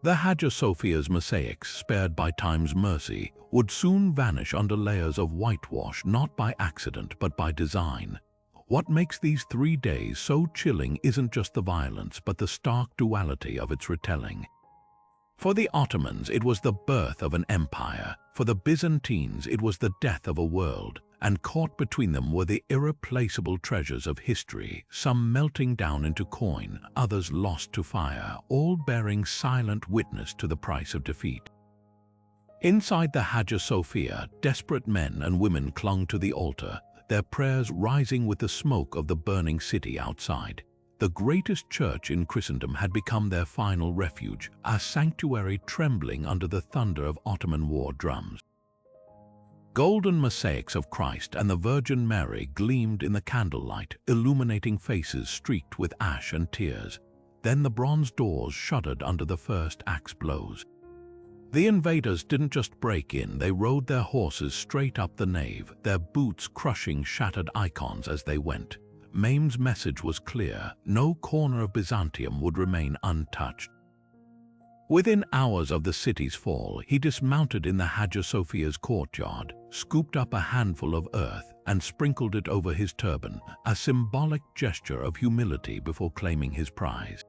The Hagia Sophia's mosaics, spared by time's mercy, would soon vanish under layers of whitewash, not by accident but by design. What makes these 3 days so chilling isn't just the violence, but the stark duality of its retelling. For the Ottomans, it was the birth of an empire. For the Byzantines, it was the death of a world. And caught between them were the irreplaceable treasures of history, some melting down into coin, others lost to fire, all bearing silent witness to the price of defeat. Inside the Hagia Sophia, desperate men and women clung to the altar, their prayers rising with the smoke of the burning city outside. The greatest church in Christendom had become their final refuge, a sanctuary trembling under the thunder of Ottoman war drums. Golden mosaics of Christ and the Virgin Mary gleamed in the candlelight, illuminating faces streaked with ash and tears. Then the bronze doors shuddered under the first axe blows. The invaders didn't just break in, they rode their horses straight up the nave, their boots crushing shattered icons as they went. Maime's message was clear: no corner of Byzantium would remain untouched. Within hours of the city's fall, he dismounted in the Hagia Sophia's courtyard, scooped up a handful of earth and sprinkled it over his turban, a symbolic gesture of humility before claiming his prize.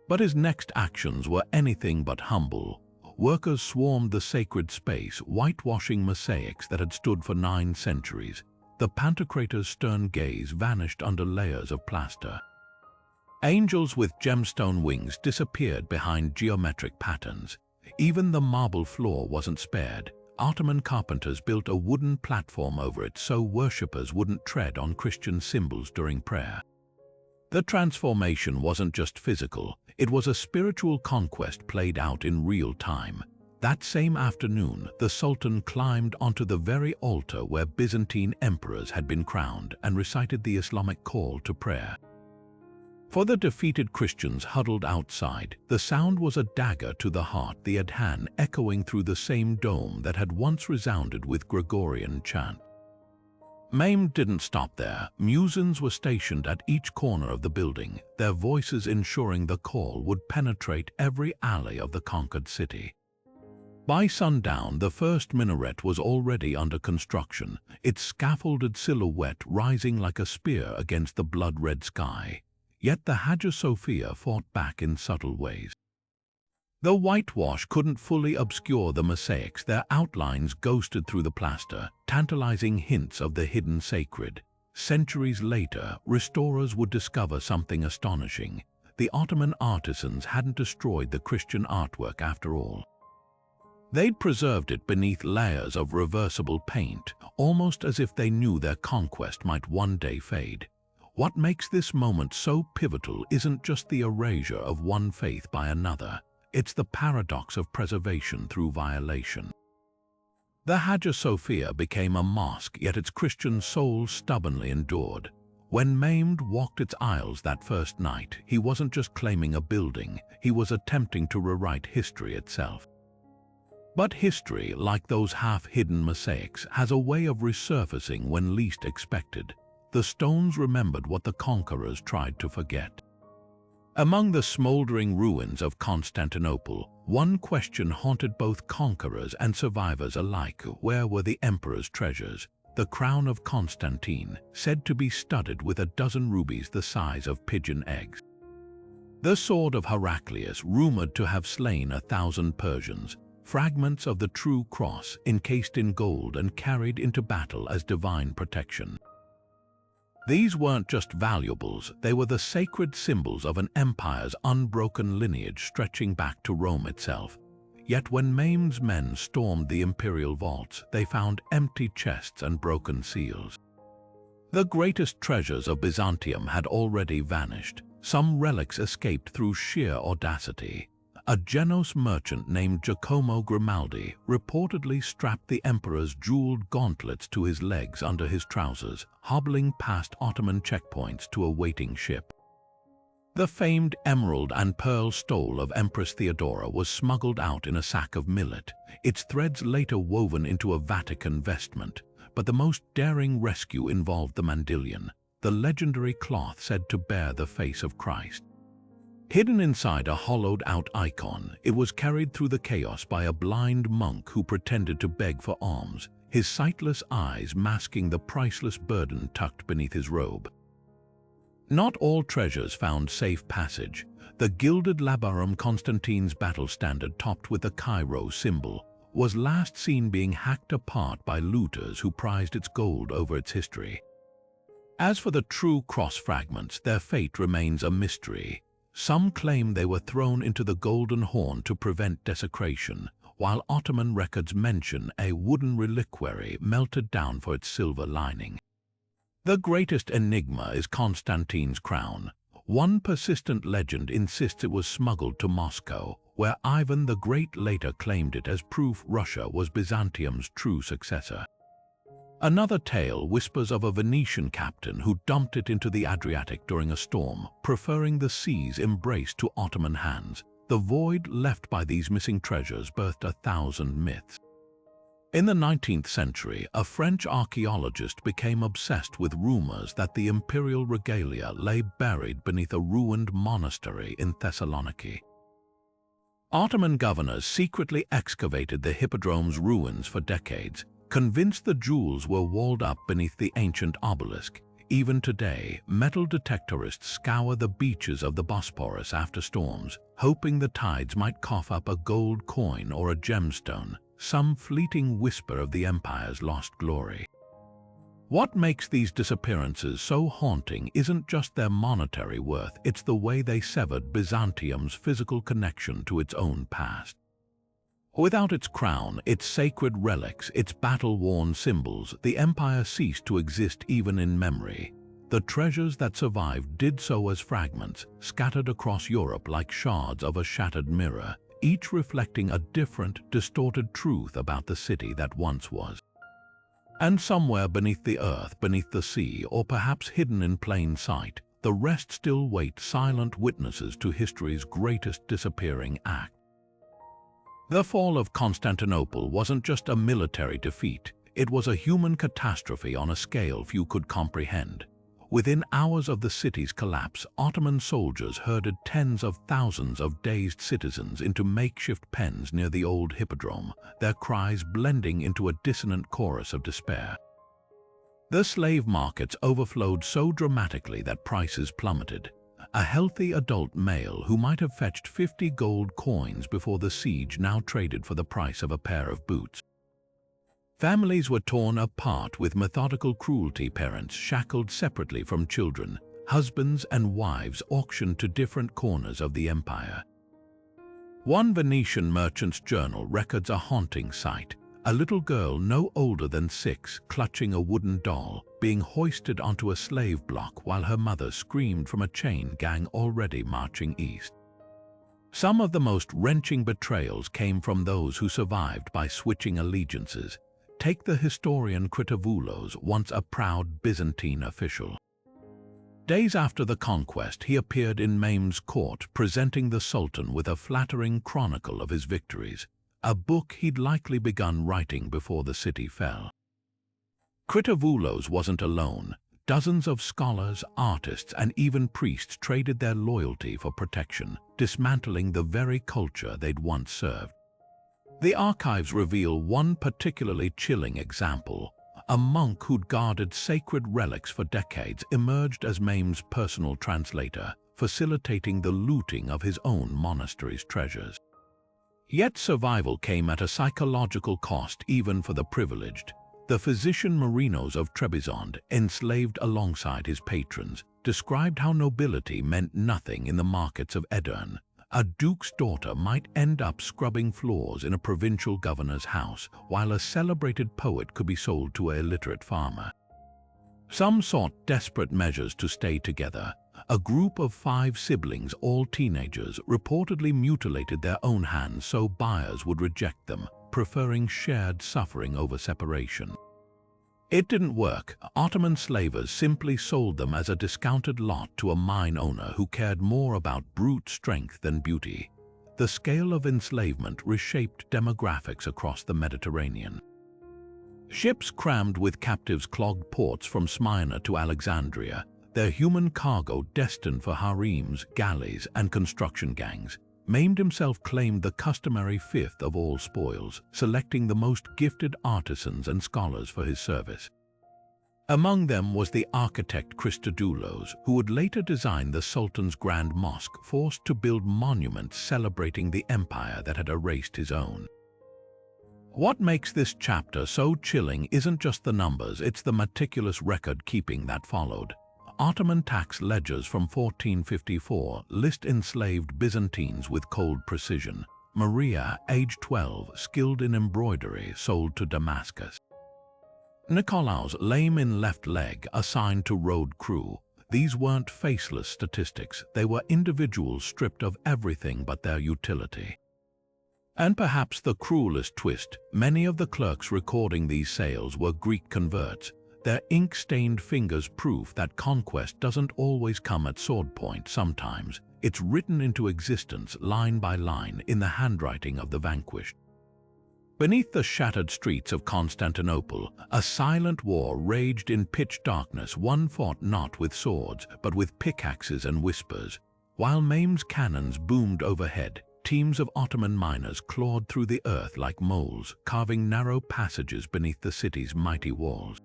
But his next actions were anything but humble. Workers swarmed the sacred space, whitewashing mosaics that had stood for 9 centuries. The Pantocrator's stern gaze vanished under layers of plaster. Angels with gemstone wings disappeared behind geometric patterns. Even the marble floor wasn't spared. Ottoman carpenters built a wooden platform over it so worshippers wouldn't tread on Christian symbols during prayer. The transformation wasn't just physical, it was a spiritual conquest played out in real time. That same afternoon, the Sultan climbed onto the very altar where Byzantine emperors had been crowned and recited the Islamic call to prayer. For the defeated Christians huddled outside, the sound was a dagger to the heart, the adhan echoing through the same dome that had once resounded with Gregorian chant. Maim didn't stop there. Muezzins were stationed at each corner of the building, their voices ensuring the call would penetrate every alley of the conquered city. By sundown, the first minaret was already under construction, its scaffolded silhouette rising like a spear against the blood-red sky. Yet the Hagia Sophia fought back in subtle ways. Though whitewash couldn't fully obscure the mosaics, their outlines ghosted through the plaster, tantalizing hints of the hidden sacred. Centuries later, restorers would discover something astonishing. The Ottoman artisans hadn't destroyed the Christian artwork after all. They'd preserved it beneath layers of reversible paint, almost as if they knew their conquest might one day fade. What makes this moment so pivotal isn't just the erasure of one faith by another. It's the paradox of preservation through violation. The Hagia Sophia became a mosque, yet its Christian soul stubbornly endured. When Maimed walked its aisles that first night, he wasn't just claiming a building, he was attempting to rewrite history itself. But history, like those half-hidden mosaics, has a way of resurfacing when least expected. The stones remembered what the conquerors tried to forget. Among the smoldering ruins of Constantinople, one question haunted both conquerors and survivors alike: where were the emperor's treasures? The crown of Constantine, said to be studded with a dozen rubies the size of pigeon eggs. The sword of Heraclius, rumored to have slain 1,000 Persians. fragments of the true cross encased in gold and carried into battle as divine protection. These weren't just valuables, they were the sacred symbols of an empire's unbroken lineage stretching back to Rome itself. Yet when Maime's men stormed the imperial vaults, they found empty chests and broken seals. The greatest treasures of Byzantium had already vanished. Some relics escaped through sheer audacity. A Genoese merchant named Giacomo Grimaldi reportedly strapped the emperor's jeweled gauntlets to his legs under his trousers, hobbling past Ottoman checkpoints to a waiting ship. The famed emerald and pearl stole of Empress Theodora was smuggled out in a sack of millet, its threads later woven into a Vatican vestment. But the most daring rescue involved the mandilion, the legendary cloth said to bear the face of Christ. Hidden inside a hollowed-out icon, it was carried through the chaos by a blind monk who pretended to beg for alms, his sightless eyes masking the priceless burden tucked beneath his robe. Not all treasures found safe passage. The gilded labarum, Constantine's battle standard topped with the Cairo symbol, was last seen being hacked apart by looters who prized its gold over its history. As for the true cross fragments, their fate remains a mystery. Some claim they were thrown into the Golden Horn to prevent desecration, while Ottoman records mention a wooden reliquary melted down for its silver lining. The greatest enigma is Constantine's crown. One persistent legend insists it was smuggled to Moscow, where Ivan the Great later claimed it as proof Russia was Byzantium's true successor. Another tale whispers of a Venetian captain who dumped it into the Adriatic during a storm, preferring the sea's embrace to Ottoman hands. The void left by these missing treasures birthed 1,000 myths. In the 19th century, a French archaeologist became obsessed with rumors that the imperial regalia lay buried beneath a ruined monastery in Thessaloniki. Ottoman governors secretly excavated the hippodrome's ruins for decades, convinced the jewels were walled up beneath the ancient obelisk. Even today, metal detectorists scour the beaches of the Bosporus after storms, hoping the tides might cough up a gold coin or a gemstone, some fleeting whisper of the empire's lost glory. What makes these disappearances so haunting isn't just their monetary worth, it's the way they severed Byzantium's physical connection to its own past. Without its crown, its sacred relics, its battle-worn symbols, the empire ceased to exist even in memory. The treasures that survived did so as fragments, scattered across Europe like shards of a shattered mirror, each reflecting a different, distorted truth about the city that once was. And somewhere beneath the earth, beneath the sea, or perhaps hidden in plain sight, the rest still wait, silent witnesses to history's greatest disappearing act. The fall of Constantinople wasn't just a military defeat, it was a human catastrophe on a scale few could comprehend. Within hours of the city's collapse, Ottoman soldiers herded tens of thousands of dazed citizens into makeshift pens near the old hippodrome, their cries blending into a dissonant chorus of despair. The slave markets overflowed so dramatically that prices plummeted. A healthy adult male who might have fetched 50 gold coins before the siege now traded for the price of a pair of boots. Families were torn apart with methodical cruelty, parents shackled separately from children, husbands and wives auctioned to different corners of the empire. One Venetian merchant's journal records a haunting sight, a little girl no older than 6 clutching a wooden doll, being hoisted onto a slave block while her mother screamed from a chain gang already marching east. Some of the most wrenching betrayals came from those who survived by switching allegiances. Take the historian Critavoulos, once a proud Byzantine official. Days after the conquest, he appeared in Maime's court, presenting the Sultan with a flattering chronicle of his victories, a book he'd likely begun writing before the city fell. Critavoulos wasn't alone. Dozens of scholars, artists, and even priests traded their loyalty for protection, dismantling the very culture they'd once served. The archives reveal one particularly chilling example. A monk who'd guarded sacred relics for decades emerged as Maime's personal translator, facilitating the looting of his own monastery's treasures. Yet survival came at a psychological cost even for the privileged. The physician Marinos of Trebizond, enslaved alongside his patrons, described how nobility meant nothing in the markets of Edirne. A duke's daughter might end up scrubbing floors in a provincial governor's house, while a celebrated poet could be sold to an illiterate farmer. Some sought desperate measures to stay together. A group of 5 siblings, all teenagers, reportedly mutilated their own hands so buyers would reject them, preferring shared suffering over separation. It didn't work. Ottoman slavers simply sold them as a discounted lot to a mine owner who cared more about brute strength than beauty. The scale of enslavement reshaped demographics across the Mediterranean. Ships crammed with captives clogged ports from Smyrna to Alexandria, their human cargo destined for harems, galleys, and construction gangs. Maimed himself claimed the customary fifth of all spoils, selecting the most gifted artisans and scholars for his service. Among them was the architect Christodoulos, who would later design the Sultan's Grand Mosque, forced to build monuments celebrating the empire that had erased his own. What makes this chapter so chilling isn't just the numbers, it's the meticulous record-keeping that followed. Ottoman tax ledgers from 1454 list enslaved Byzantines with cold precision. Maria, age 12, skilled in embroidery, sold to Damascus. Nicolaus, lame in left leg, assigned to road crew. These weren't faceless statistics, they were individuals stripped of everything but their utility. And perhaps the cruelest twist, many of the clerks recording these sales were Greek converts. Their ink-stained fingers proof that conquest doesn't always come at sword point. Sometimes it's written into existence line by line in the handwriting of the vanquished. Beneath the shattered streets of Constantinople, a silent war raged in pitch darkness. One fought not with swords, but with pickaxes and whispers. While Mehmed's cannons boomed overhead, teams of Ottoman miners clawed through the earth like moles, carving narrow passages beneath the city's mighty walls.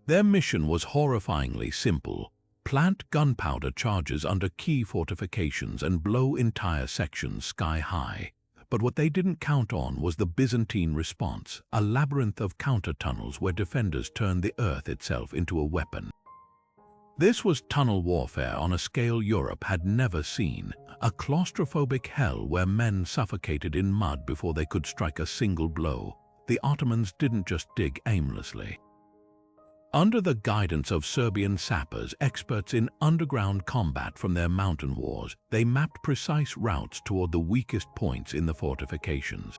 Their mission was horrifyingly simple: plant gunpowder charges under key fortifications and blow entire sections sky high. But what they didn't count on was the Byzantine response, a labyrinth of counter-tunnels where defenders turned the earth itself into a weapon. This was tunnel warfare on a scale Europe had never seen, a claustrophobic hell where men suffocated in mud before they could strike a single blow. The Ottomans didn't just dig aimlessly. Under the guidance of Serbian sappers, experts in underground combat from their mountain wars, they mapped precise routes toward the weakest points in the fortifications.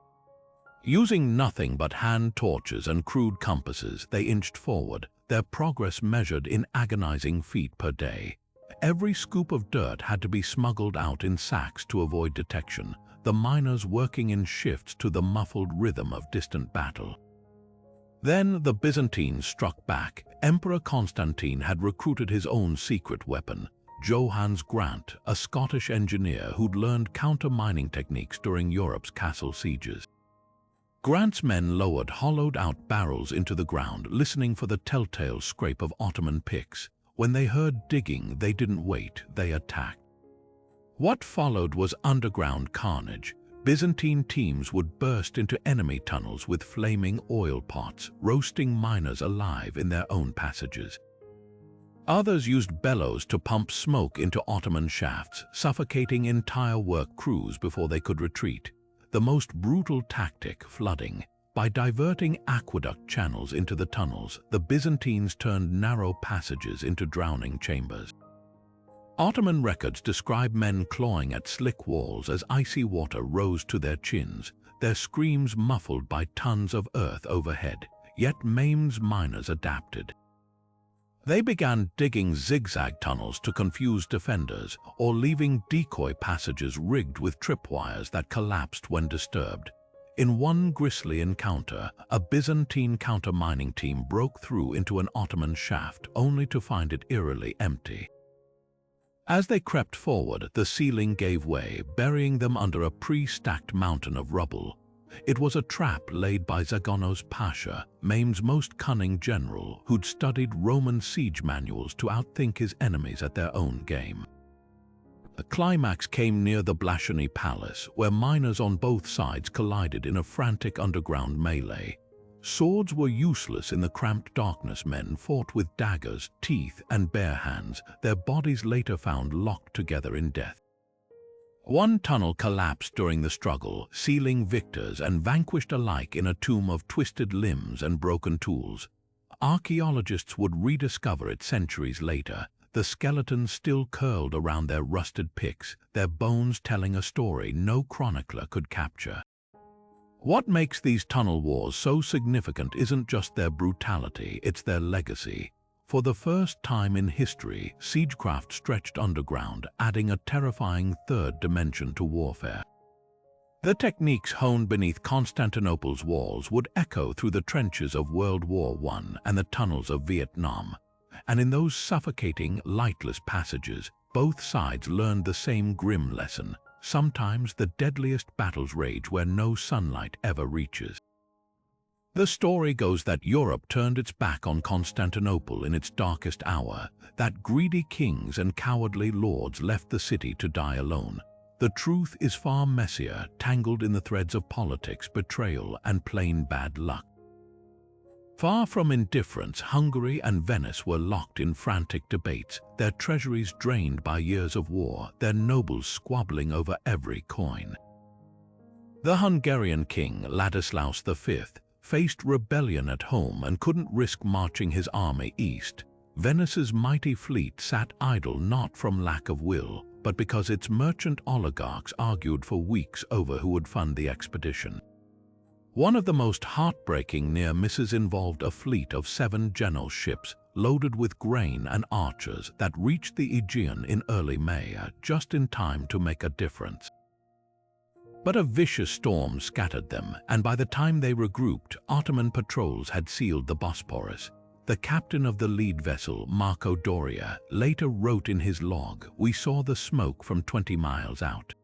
Using nothing but hand torches and crude compasses, they inched forward, their progress measured in agonizing feet per day. Every scoop of dirt had to be smuggled out in sacks to avoid detection, the miners working in shifts to the muffled rhythm of distant battle. Then the Byzantines struck back. Emperor Constantine had recruited his own secret weapon, Johannes Grant, a Scottish engineer who'd learned counter-mining techniques during Europe's castle sieges. Grant's men lowered hollowed-out barrels into the ground, listening for the telltale scrape of Ottoman picks. When they heard digging, they didn't wait, they attacked. What followed was underground carnage. Byzantine teams would burst into enemy tunnels with flaming oil pots, roasting miners alive in their own passages. Others used bellows to pump smoke into Ottoman shafts, suffocating entire work crews before they could retreat. The most brutal tactic, flooding. By diverting aqueduct channels into the tunnels, the Byzantines turned narrow passages into drowning chambers. Ottoman records describe men clawing at slick walls as icy water rose to their chins, their screams muffled by tons of earth overhead. Yet Mehmed's miners adapted. They began digging zigzag tunnels to confuse defenders, or leaving decoy passages rigged with tripwires that collapsed when disturbed. In one grisly encounter, a Byzantine counter-mining team broke through into an Ottoman shaft only to find it eerily empty. As they crept forward, the ceiling gave way, burying them under a pre-stacked mountain of rubble. It was a trap laid by Zagonos Pasha, Mehmed's most cunning general, who'd studied Roman siege manuals to outthink his enemies at their own game. The climax came near the Blasphemy Palace, where miners on both sides collided in a frantic underground melee. Swords were useless in the cramped darkness. Men fought with daggers, teeth, and bare hands, their bodies later found locked together in death. One tunnel collapsed during the struggle, sealing victors and vanquished alike in a tomb of twisted limbs and broken tools. Archaeologists would rediscover it centuries later, the skeletons still curled around their rusted picks, their bones telling a story no chronicler could capture. What makes these tunnel wars so significant isn't just their brutality, it's their legacy. For the first time in history, siegecraft stretched underground, adding a terrifying third dimension to warfare. The techniques honed beneath Constantinople's walls would echo through the trenches of World War I and the tunnels of Vietnam. And in those suffocating, lightless passages, both sides learned the same grim lesson. Sometimes the deadliest battles rage where no sunlight ever reaches. The story goes that Europe turned its back on Constantinople in its darkest hour, that greedy kings and cowardly lords left the city to die alone. The truth is far messier, tangled in the threads of politics, betrayal, and plain bad luck. Far from indifference, Hungary and Venice were locked in frantic debates, their treasuries drained by years of war, their nobles squabbling over every coin. The Hungarian king, Ladislaus V, faced rebellion at home and couldn't risk marching his army east. Venice's mighty fleet sat idle not from lack of will, but because its merchant oligarchs argued for weeks over who would fund the expedition. One of the most heartbreaking near misses involved a fleet of 7 Genoese ships loaded with grain and archers that reached the Aegean in early May, just in time to make a difference. But a vicious storm scattered them, and by the time they regrouped, Ottoman patrols had sealed the Bosporus. The captain of the lead vessel, Marco Doria, later wrote in his log, "We saw the smoke from 20 miles out."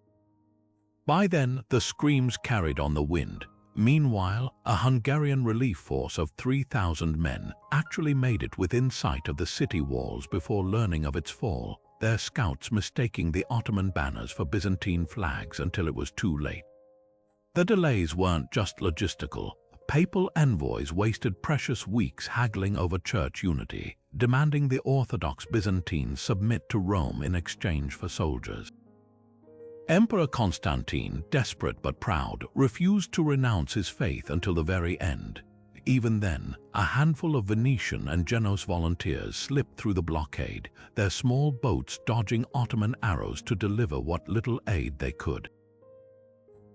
By then, the screams carried on the wind. Meanwhile, a Hungarian relief force of 3,000 men actually made it within sight of the city walls before learning of its fall, their scouts mistaking the Ottoman banners for Byzantine flags until it was too late. The delays weren't just logistical. Papal envoys wasted precious weeks haggling over church unity, demanding the Orthodox Byzantines submit to Rome in exchange for soldiers. Emperor Constantine, desperate but proud, refused to renounce his faith until the very end. Even then, a handful of Venetian and Genoese volunteers slipped through the blockade, their small boats dodging Ottoman arrows to deliver what little aid they could.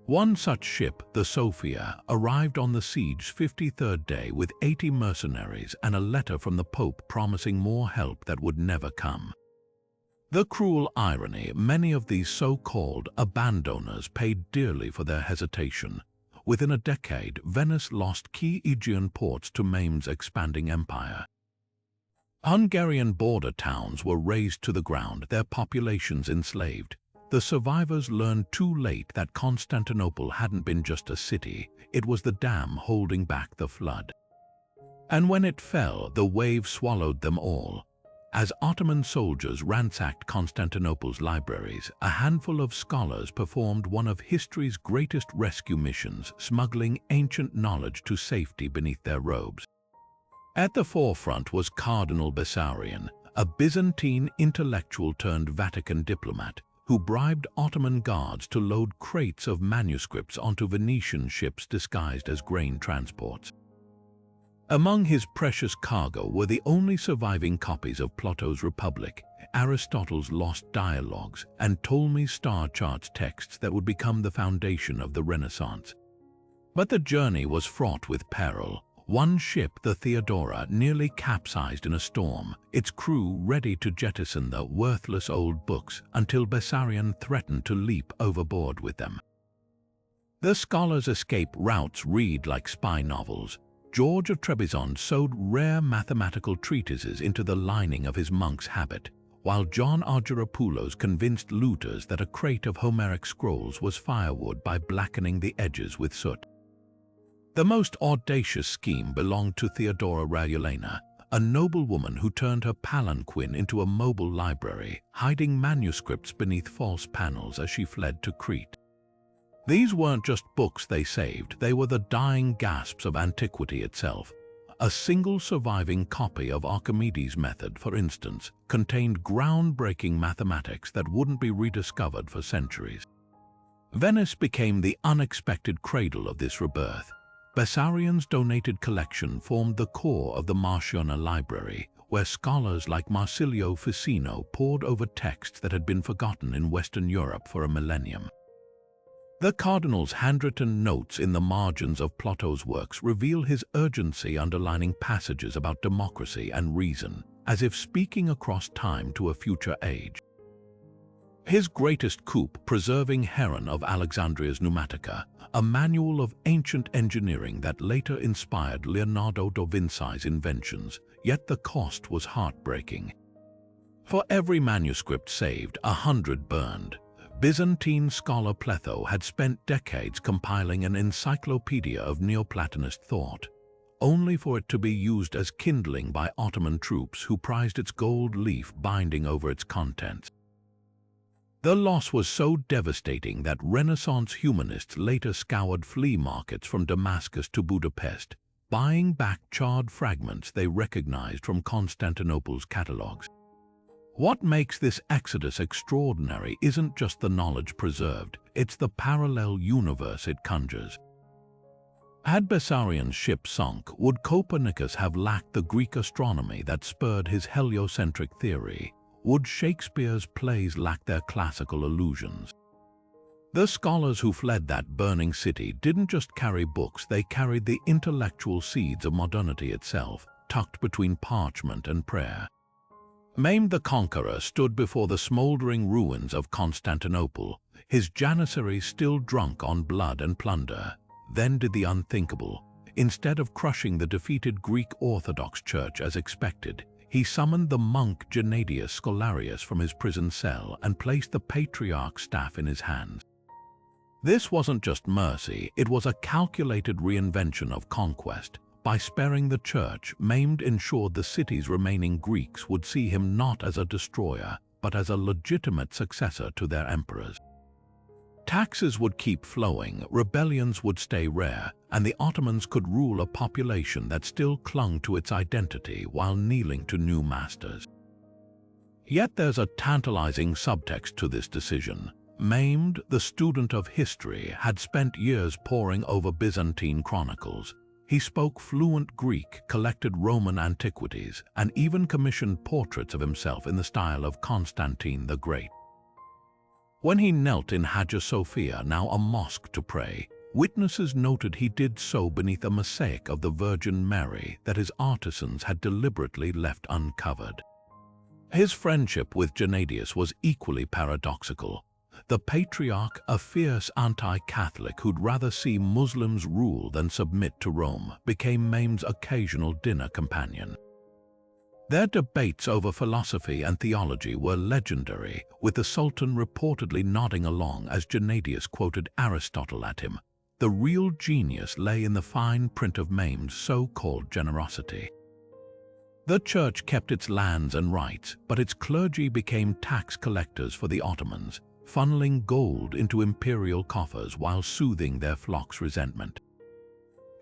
One such ship, the Sophia, arrived on the siege's 53rd day with 80 mercenaries and a letter from the Pope promising more help that would never come. The cruel irony, many of these so-called abandoners paid dearly for their hesitation. Within a decade, Venice lost key Aegean ports to Maime's expanding empire. Hungarian border towns were razed to the ground, their populations enslaved. The survivors learned too late that Constantinople hadn't been just a city, it was the dam holding back the flood. And when it fell, the wave swallowed them all. As Ottoman soldiers ransacked Constantinople's libraries, a handful of scholars performed one of history's greatest rescue missions, smuggling ancient knowledge to safety beneath their robes. At the forefront was Cardinal Bessarion, a Byzantine intellectual turned Vatican diplomat, who bribed Ottoman guards to load crates of manuscripts onto Venetian ships disguised as grain transports. Among his precious cargo were the only surviving copies of Plato's Republic, Aristotle's lost dialogues, and Ptolemy's star charts texts that would become the foundation of the Renaissance. But the journey was fraught with peril. One ship, the Theodora, nearly capsized in a storm, its crew ready to jettison the worthless old books until Bessarion threatened to leap overboard with them. The scholar's escape routes read like spy novels. George of Trebizond sewed rare mathematical treatises into the lining of his monk's habit, while John Argyropoulos convinced looters that a crate of Homeric scrolls was firewood by blackening the edges with soot. The most audacious scheme belonged to Theodora Raulina, a noblewoman who turned her palanquin into a mobile library, hiding manuscripts beneath false panels as she fled to Crete. These weren't just books they saved, they were the dying gasps of antiquity itself. A single surviving copy of Archimedes' method, for instance, contained groundbreaking mathematics that wouldn't be rediscovered for centuries. Venice became the unexpected cradle of this rebirth. Bessarions' donated collection formed the core of the Marciana Library, where scholars like Marsilio Ficino pored over texts that had been forgotten in Western Europe for a millennium. The cardinal's handwritten notes in the margins of Plato's works reveal his urgency, underlining passages about democracy and reason, as if speaking across time to a future age. His greatest coup, Preserving Heron of Alexandria's Pneumatica, a manual of ancient engineering that later inspired Leonardo da Vinci's inventions, yet the cost was heartbreaking. For every manuscript saved, 100 burned. Byzantine scholar Pletho had spent decades compiling an encyclopedia of Neoplatonist thought, only for it to be used as kindling by Ottoman troops who prized its gold leaf binding over its contents. The loss was so devastating that Renaissance humanists later scoured flea markets from Damascus to Budapest, buying back charred fragments they recognized from Constantinople's catalogues. What makes this exodus extraordinary isn't just the knowledge preserved, it's the parallel universe it conjures. Had Bessarion's ship sunk, would Copernicus have lacked the Greek astronomy that spurred his heliocentric theory? Would Shakespeare's plays lack their classical allusions? The scholars who fled that burning city didn't just carry books, they carried the intellectual seeds of modernity itself, tucked between parchment and prayer. Maimed the Conqueror stood before the smoldering ruins of Constantinople, his janissaries still drunk on blood and plunder. Then did the unthinkable. Instead of crushing the defeated Greek Orthodox Church as expected, he summoned the monk Gennadius Scholarius from his prison cell and placed the patriarch's staff in his hands. This wasn't just mercy, it was a calculated reinvention of conquest. By sparing the church, Maimed ensured the city's remaining Greeks would see him not as a destroyer, but as a legitimate successor to their emperors. Taxes would keep flowing, rebellions would stay rare, and the Ottomans could rule a population that still clung to its identity while kneeling to new masters. Yet there's a tantalizing subtext to this decision. Maimed, the student of history, had spent years poring over Byzantine chronicles. He spoke fluent Greek, collected Roman antiquities, and even commissioned portraits of himself in the style of Constantine the Great. When he knelt in Hagia Sophia, now a mosque, to pray, witnesses noted he did so beneath a mosaic of the Virgin Mary that his artisans had deliberately left uncovered. His friendship with Gennadius was equally paradoxical. The patriarch, a fierce anti-Catholic who'd rather see Muslims rule than submit to Rome, became Maimed's occasional dinner companion. Their debates over philosophy and theology were legendary, with the Sultan reportedly nodding along as Gennadius quoted Aristotle at him. The real genius lay in the fine print of Maime's so-called generosity. The church kept its lands and rights, but its clergy became tax collectors for the Ottomans, funneling gold into imperial coffers while soothing their flock's resentment.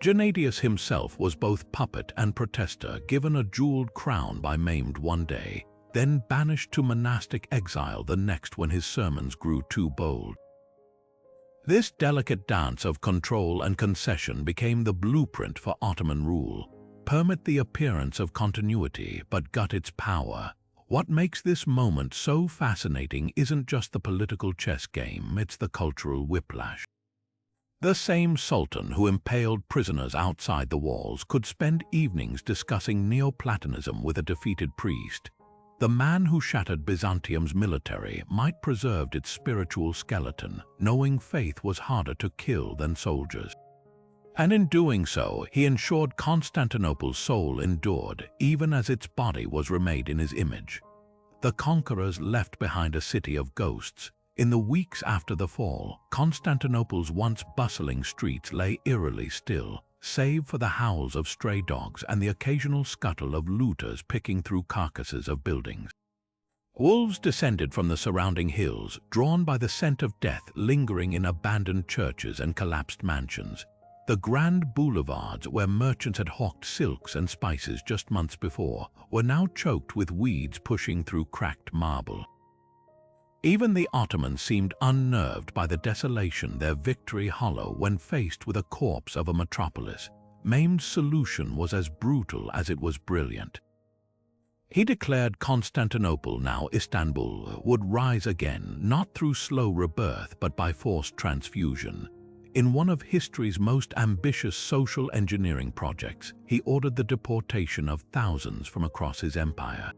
Gennadius himself was both puppet and protester, given a jeweled crown by Maimed one day, then banished to monastic exile the next when his sermons grew too bold. This delicate dance of control and concession became the blueprint for Ottoman rule. Permit the appearance of continuity, but gut its power. What makes this moment so fascinating isn't just the political chess game, it's the cultural whiplash. The same sultan who impaled prisoners outside the walls could spend evenings discussing Neoplatonism with a defeated priest. The man who shattered Byzantium's military might preserve its spiritual skeleton, knowing faith was harder to kill than soldiers. And in doing so, he ensured Constantinople's soul endured, even as its body was remade in his image. The conquerors left behind a city of ghosts. In the weeks after the fall, Constantinople's once bustling streets lay eerily still, save for the howls of stray dogs and the occasional scuttle of looters picking through carcasses of buildings. Wolves descended from the surrounding hills, drawn by the scent of death lingering in abandoned churches and collapsed mansions. The grand boulevards where merchants had hawked silks and spices just months before were now choked with weeds pushing through cracked marble. Even the Ottomans seemed unnerved by the desolation, their victory hollow when faced with a corpse of a metropolis. Mehmed's solution was as brutal as it was brilliant. He declared Constantinople, now Istanbul, would rise again, not through slow rebirth but by forced transfusion. In one of history's most ambitious social engineering projects, he ordered the deportation of thousands from across his empire.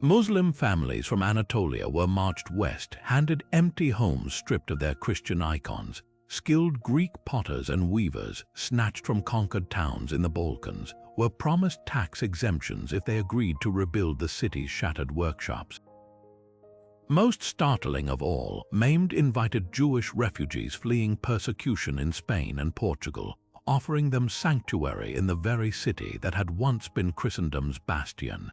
Muslim families from Anatolia were marched west, handed empty homes stripped of their Christian icons. Skilled Greek potters and weavers, snatched from conquered towns in the Balkans, were promised tax exemptions if they agreed to rebuild the city's shattered workshops. Most startling of all, Mehmed invited Jewish refugees fleeing persecution in Spain and Portugal, offering them sanctuary in the very city that had once been Christendom's bastion.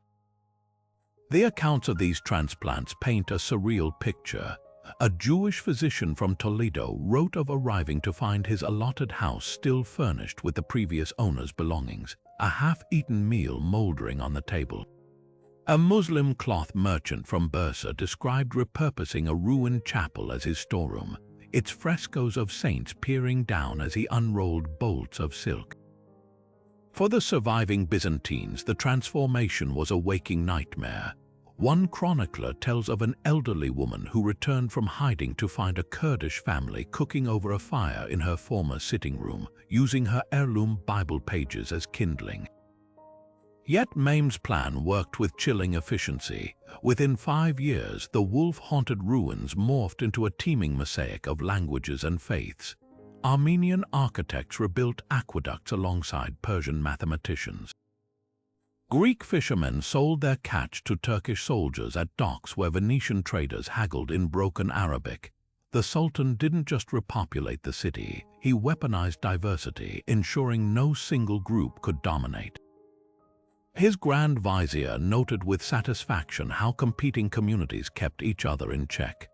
The accounts of these transplants paint a surreal picture. A Jewish physician from Toledo wrote of arriving to find his allotted house still furnished with the previous owner's belongings, a half-eaten meal moldering on the table. A Muslim cloth merchant from Bursa described repurposing a ruined chapel as his storeroom, its frescoes of saints peering down as he unrolled bolts of silk. For the surviving Byzantines, the transformation was a waking nightmare. One chronicler tells of an elderly woman who returned from hiding to find a Kurdish family cooking over a fire in her former sitting room, using her heirloom Bible pages as kindling. Yet Mehmed's plan worked with chilling efficiency. Within 5 years, the wolf-haunted ruins morphed into a teeming mosaic of languages and faiths. Armenian architects rebuilt aqueducts alongside Persian mathematicians. Greek fishermen sold their catch to Turkish soldiers at docks where Venetian traders haggled in broken Arabic. The Sultan didn't just repopulate the city, he weaponized diversity, ensuring no single group could dominate. His Grand Vizier noted with satisfaction how competing communities kept each other in check.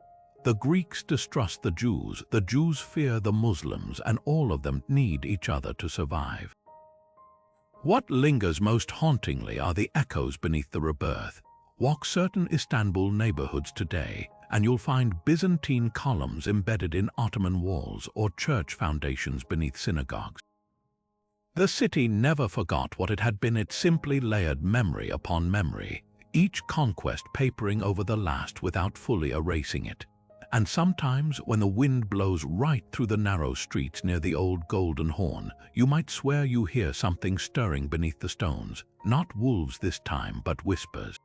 The Greeks distrust the Jews fear the Muslims, and all of them need each other to survive. What lingers most hauntingly are the echoes beneath the rebirth. Walk certain Istanbul neighborhoods today, and you'll find Byzantine columns embedded in Ottoman walls or church foundations beneath synagogues. The city never forgot what it had been. It simply layered memory upon memory, each conquest papering over the last without fully erasing it. And sometimes, when the wind blows right through the narrow streets near the old Golden Horn, you might swear you hear something stirring beneath the stones. Not wolves this time, but whispers.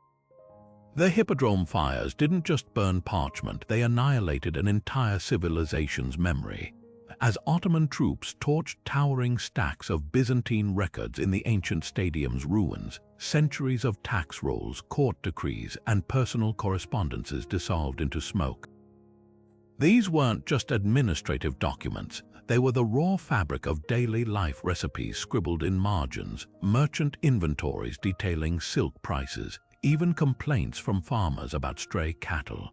The Hippodrome fires didn't just burn parchment, they annihilated an entire civilization's memory. As Ottoman troops torched towering stacks of Byzantine records in the ancient stadium's ruins, centuries of tax rolls, court decrees, and personal correspondences dissolved into smoke. These weren't just administrative documents, they were the raw fabric of daily life recipes scribbled in margins, merchant inventories detailing silk prices, even complaints from farmers about stray cattle.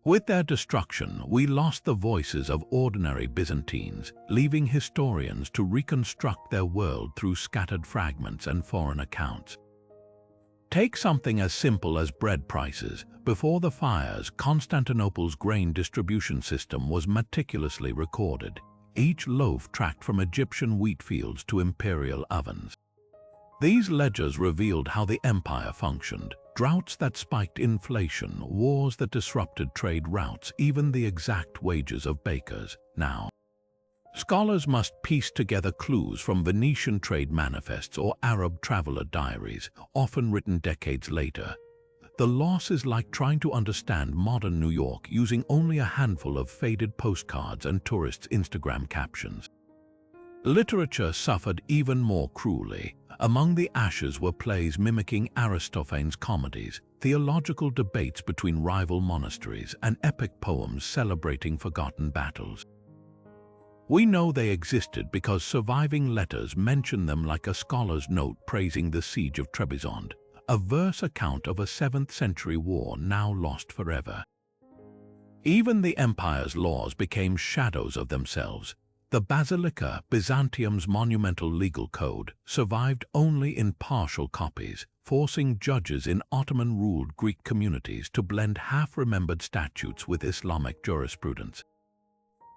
With their destruction, we lost the voices of ordinary Byzantines, leaving historians to reconstruct their world through scattered fragments and foreign accounts. Take something as simple as bread prices. Before the fires, Constantinople's grain distribution system was meticulously recorded, each loaf tracked from Egyptian wheat fields to imperial ovens. These ledgers revealed how the empire functioned: droughts that spiked inflation, wars that disrupted trade routes, even the exact wages of bakers. Now, scholars must piece together clues from Venetian trade manifests or Arab traveler diaries, often written decades later. The loss is like trying to understand modern New York using only a handful of faded postcards and tourists' Instagram captions. Literature suffered even more cruelly. Among the ashes were plays mimicking Aristophanes' comedies, theological debates between rival monasteries, and epic poems celebrating forgotten battles. We know they existed because surviving letters mention them, like a scholar's note praising the siege of Trebizond, a verse account of a 7th century war now lost forever. Even the empire's laws became shadows of themselves. The Basilica, Byzantium's monumental legal code, survived only in partial copies, forcing judges in Ottoman-ruled Greek communities to blend half-remembered statutes with Islamic jurisprudence.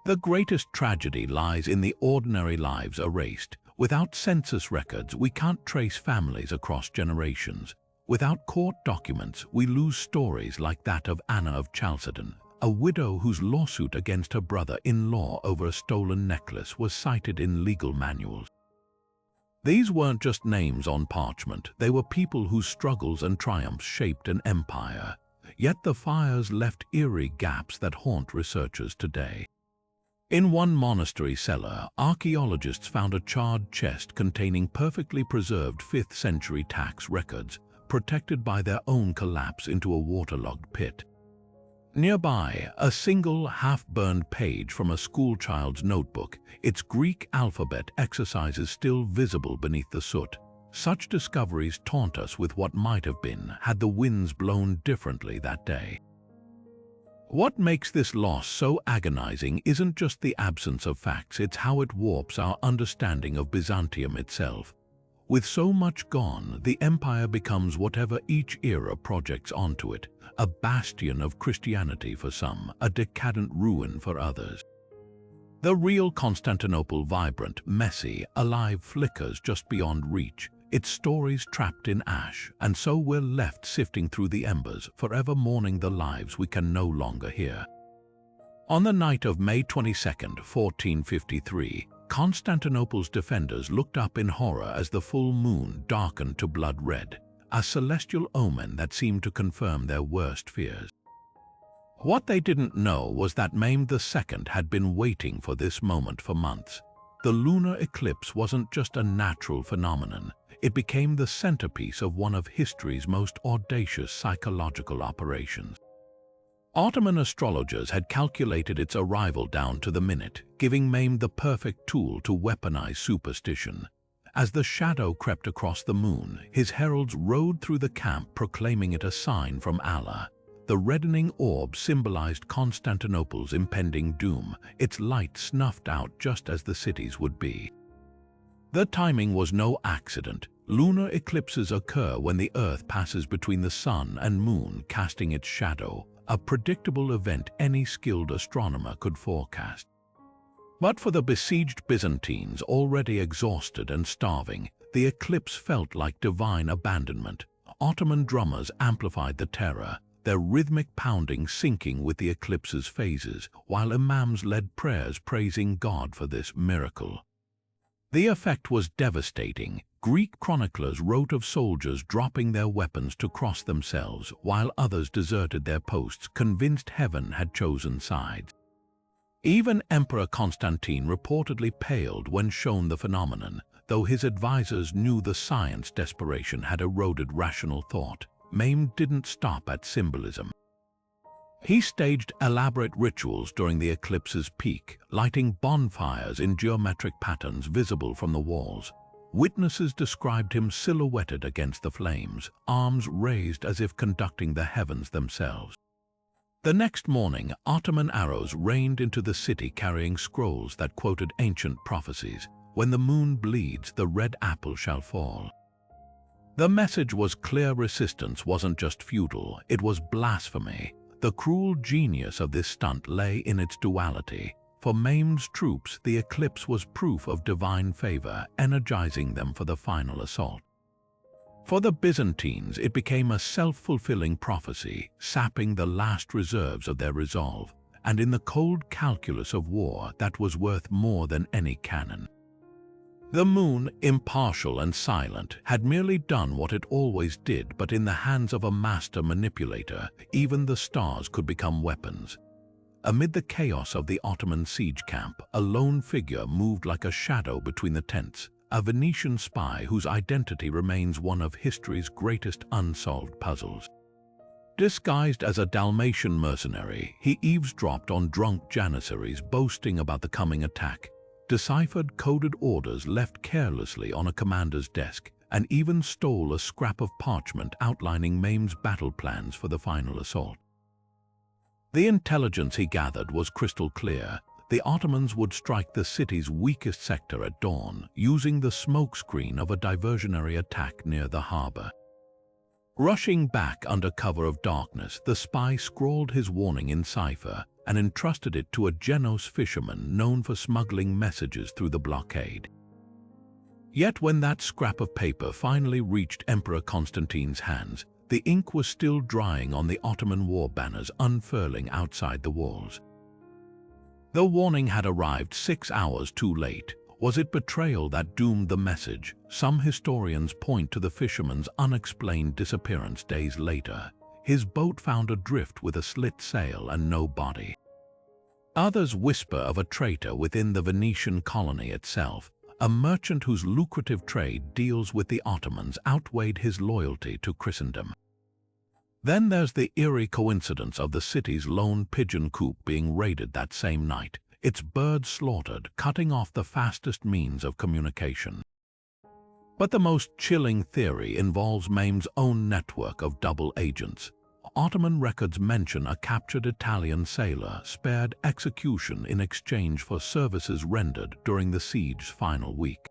The greatest tragedy lies in the ordinary lives erased. Without census records, we can't trace families across generations. Without court documents, we lose stories like that of Anna of Chalcedon, a widow whose lawsuit against her brother-in-law over a stolen necklace was cited in legal manuals. These weren't just names on parchment, they were people whose struggles and triumphs shaped an empire. Yet the fires left eerie gaps that haunt researchers today. In one monastery cellar, archaeologists found a charred chest containing perfectly preserved 5th century tax records, protected by their own collapse into a waterlogged pit. Nearby, a single half-burned page from a schoolchild's notebook, its Greek alphabet exercises still visible beneath the soot. Such discoveries taunt us with what might have been had the winds blown differently that day. What makes this loss so agonizing isn't just the absence of facts, it's how it warps our understanding of Byzantium itself. With so much gone, the empire becomes whatever each era projects onto it, a bastion of Christianity for some, a decadent ruin for others. The real Constantinople, vibrant, messy, alive, flickers just beyond reach, its stories trapped in ash, and so we're left sifting through the embers, forever mourning the lives we can no longer hear. On the night of May 22, 1453, Constantinople's defenders looked up in horror as the full moon darkened to blood red, a celestial omen that seemed to confirm their worst fears. What they didn't know was that Mehmed II had been waiting for this moment for months. The lunar eclipse wasn't just a natural phenomenon, it became the centerpiece of one of history's most audacious psychological operations. Ottoman astrologers had calculated its arrival down to the minute, giving Mehmed the perfect tool to weaponize superstition. As the shadow crept across the moon, his heralds rode through the camp proclaiming it a sign from Allah. The reddening orb symbolized Constantinople's impending doom, its light snuffed out just as the city's would be. The timing was no accident. Lunar eclipses occur when the Earth passes between the sun and moon, casting its shadow, a predictable event any skilled astronomer could forecast. But for the besieged Byzantines, already exhausted and starving, the eclipse felt like divine abandonment. Ottoman drummers amplified the terror, their rhythmic pounding syncing with the eclipse's phases, while imams led prayers praising God for this miracle. The effect was devastating. Greek chroniclers wrote of soldiers dropping their weapons to cross themselves, while others deserted their posts, convinced heaven had chosen sides. Even Emperor Constantine reportedly paled when shown the phenomenon, though his advisors knew the science. Desperation had eroded rational thought. Mehmed didn't stop at symbolism. He staged elaborate rituals during the eclipse's peak, lighting bonfires in geometric patterns visible from the walls. Witnesses described him silhouetted against the flames, arms raised as if conducting the heavens themselves. The next morning, Ottoman arrows rained into the city carrying scrolls that quoted ancient prophecies. When the moon bleeds, the red apple shall fall. The message was clear. Resistance wasn't just futile, it was blasphemy. The cruel genius of this stunt lay in its duality. For Mehmed's troops, the eclipse was proof of divine favor, energizing them for the final assault. For the Byzantines, it became a self-fulfilling prophecy, sapping the last reserves of their resolve, and in the cold calculus of war, that was worth more than any cannon. The moon, impartial and silent, had merely done what it always did, but in the hands of a master manipulator, even the stars could become weapons. Amid the chaos of the Ottoman siege camp, a lone figure moved like a shadow between the tents, a Venetian spy whose identity remains one of history's greatest unsolved puzzles. Disguised as a Dalmatian mercenary, he eavesdropped on drunk janissaries boasting about the coming attack. deciphered coded orders left carelessly on a commander's desk, and even stole a scrap of parchment outlining Mehmed's battle plans for the final assault. The intelligence he gathered was crystal clear. The Ottomans would strike the city's weakest sector at dawn, using the smokescreen of a diversionary attack near the harbor. Rushing back under cover of darkness, the spy scrawled his warning in cipher and entrusted it to a Genoese fisherman known for smuggling messages through the blockade. Yet when that scrap of paper finally reached Emperor Constantine's hands, the ink was still drying on the Ottoman war banners unfurling outside the walls. The warning had arrived 6 hours too late. Was it betrayal that doomed the message? Some historians point to the fisherman's unexplained disappearance days later. His boat found adrift with a slit sail and no body. Others whisper of a traitor within the Venetian colony itself. A merchant whose lucrative trade deals with the Ottomans outweighed his loyalty to Christendom. Then there's the eerie coincidence of the city's lone pigeon coop being raided that same night, its birds slaughtered, cutting off the fastest means of communication. But the most chilling theory involves Mehmed's own network of double agents. Ottoman records mention a captured Italian sailor spared execution in exchange for services rendered during the siege's final week.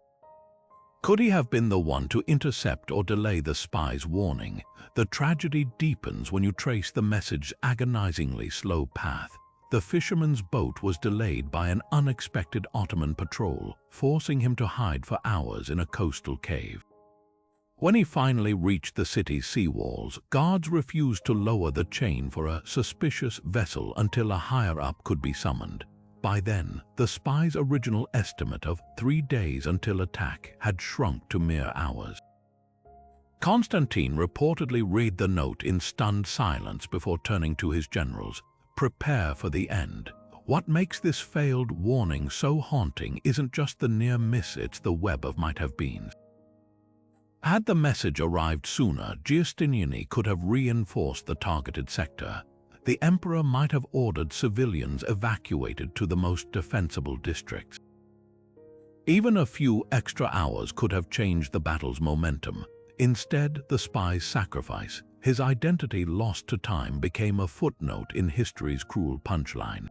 Could he have been the one to intercept or delay the spy's warning? The tragedy deepens when you trace the message's agonizingly slow path. The fisherman's boat was delayed by an unexpected Ottoman patrol, forcing him to hide for hours in a coastal cave. When he finally reached the city's sea walls, guards refused to lower the chain for a suspicious vessel until a higher-up could be summoned. By then, the spy's original estimate of 3 days until attack had shrunk to mere hours. Constantine reportedly read the note in stunned silence before turning to his generals. Prepare for the end. What makes this failed warning so haunting isn't just the near miss, it's the web of might-have-beens. Had the message arrived sooner, Giustiniani could have reinforced the targeted sector. The emperor might have ordered civilians evacuated to the most defensible districts. Even a few extra hours could have changed the battle's momentum. Instead, the spy's sacrifice, his identity lost to time, became a footnote in history's cruel punchline.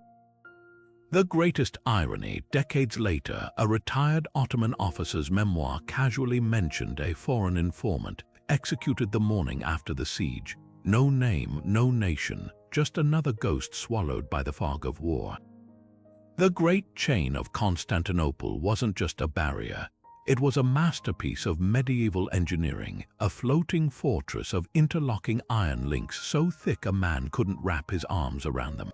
The greatest irony, decades later, a retired Ottoman officer's memoir casually mentioned a foreign informant executed the morning after the siege. No name, no nation, just another ghost swallowed by the fog of war. The great chain of Constantinople wasn't just a barrier. It was a masterpiece of medieval engineering, a floating fortress of interlocking iron links so thick a man couldn't wrap his arms around them.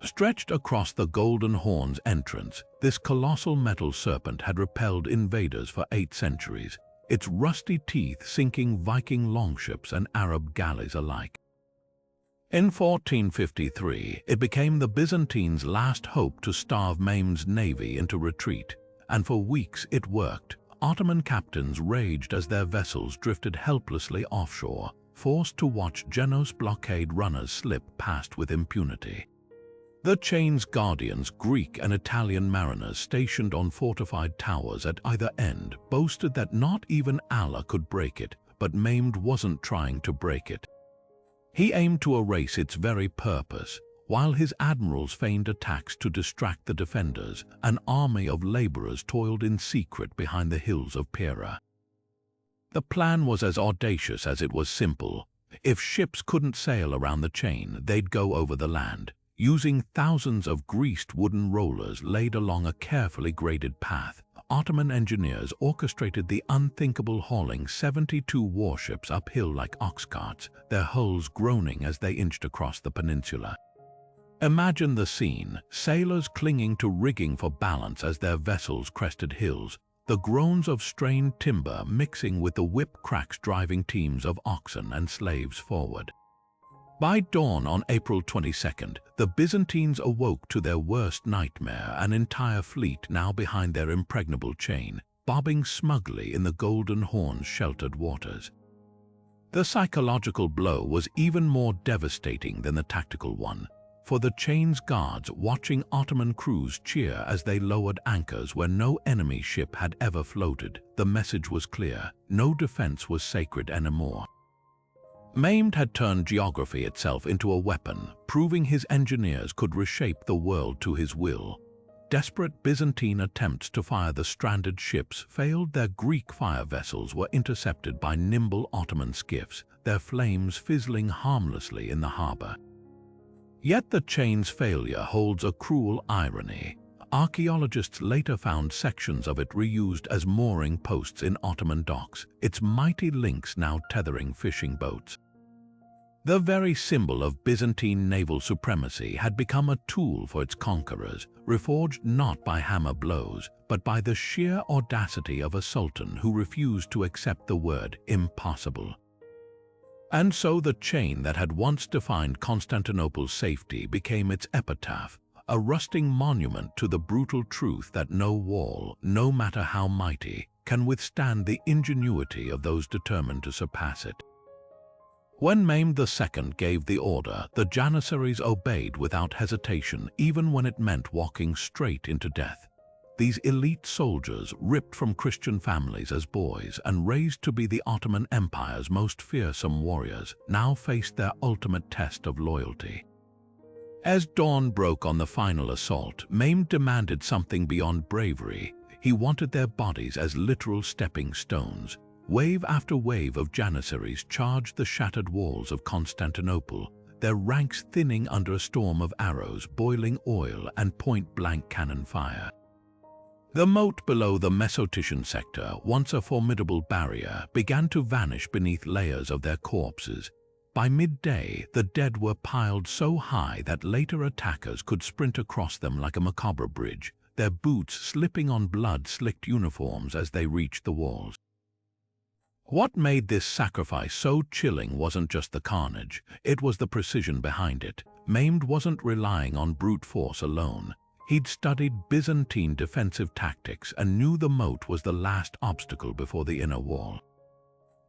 Stretched across the Golden Horn's entrance, this colossal metal serpent had repelled invaders for 8 centuries, its rusty teeth sinking Viking longships and Arab galleys alike. In 1453, it became the Byzantines' last hope to starve Mehmed's navy into retreat, and for weeks it worked. Ottoman captains raged as their vessels drifted helplessly offshore, forced to watch Genoese blockade runners slip past with impunity. The chain's guardians, Greek and Italian mariners stationed on fortified towers at either end, boasted that not even Allah could break it, but Mehmed wasn't trying to break it. He aimed to erase its very purpose. While his admirals feigned attacks to distract the defenders, an army of laborers toiled in secret behind the hills of Pera. The plan was as audacious as it was simple. If ships couldn't sail around the chain, they'd go over the land, using thousands of greased wooden rollers laid along a carefully graded path. Ottoman engineers orchestrated the unthinkable, hauling 72 warships uphill like ox carts, their hulls groaning as they inched across the peninsula. Imagine the scene, sailors clinging to rigging for balance as their vessels crested hills, the groans of strained timber mixing with the whip cracks driving teams of oxen and slaves forward. By dawn on April 22nd, the Byzantines awoke to their worst nightmare, an entire fleet now behind their impregnable chain, bobbing smugly in the Golden Horn's sheltered waters. The psychological blow was even more devastating than the tactical one. For the chain's guards watching Ottoman crews cheer as they lowered anchors where no enemy ship had ever floated, the message was clear: no defense was sacred anymore. Mehmed had turned geography itself into a weapon, proving his engineers could reshape the world to his will. Desperate Byzantine attempts to fire the stranded ships failed. Their Greek fire vessels were intercepted by nimble Ottoman skiffs, their flames fizzling harmlessly in the harbor. Yet the chain's failure holds a cruel irony. Archaeologists later found sections of it reused as mooring posts in Ottoman docks, its mighty links now tethering fishing boats. The very symbol of Byzantine naval supremacy had become a tool for its conquerors, reforged not by hammer blows, but by the sheer audacity of a sultan who refused to accept the word impossible. And so the chain that had once defined Constantinople's safety became its epitaph, a rusting monument to the brutal truth that no wall, no matter how mighty, can withstand the ingenuity of those determined to surpass it. When Mehmed II gave the order, the Janissaries obeyed without hesitation, even when it meant walking straight into death. These elite soldiers, ripped from Christian families as boys and raised to be the Ottoman Empire's most fearsome warriors, now faced their ultimate test of loyalty. As dawn broke on the final assault, Mehmed demanded something beyond bravery. He wanted their bodies as literal stepping stones. Wave after wave of Janissaries charged the shattered walls of Constantinople, their ranks thinning under a storm of arrows, boiling oil, and point-blank cannon fire. The moat below the Mesotician sector, once a formidable barrier, began to vanish beneath layers of their corpses. By midday, the dead were piled so high that later attackers could sprint across them like a macabre bridge, their boots slipping on blood-slicked uniforms as they reached the walls. What made this sacrifice so chilling wasn't just the carnage, it was the precision behind it. Mehmed wasn't relying on brute force alone. He'd studied Byzantine defensive tactics and knew the moat was the last obstacle before the inner wall.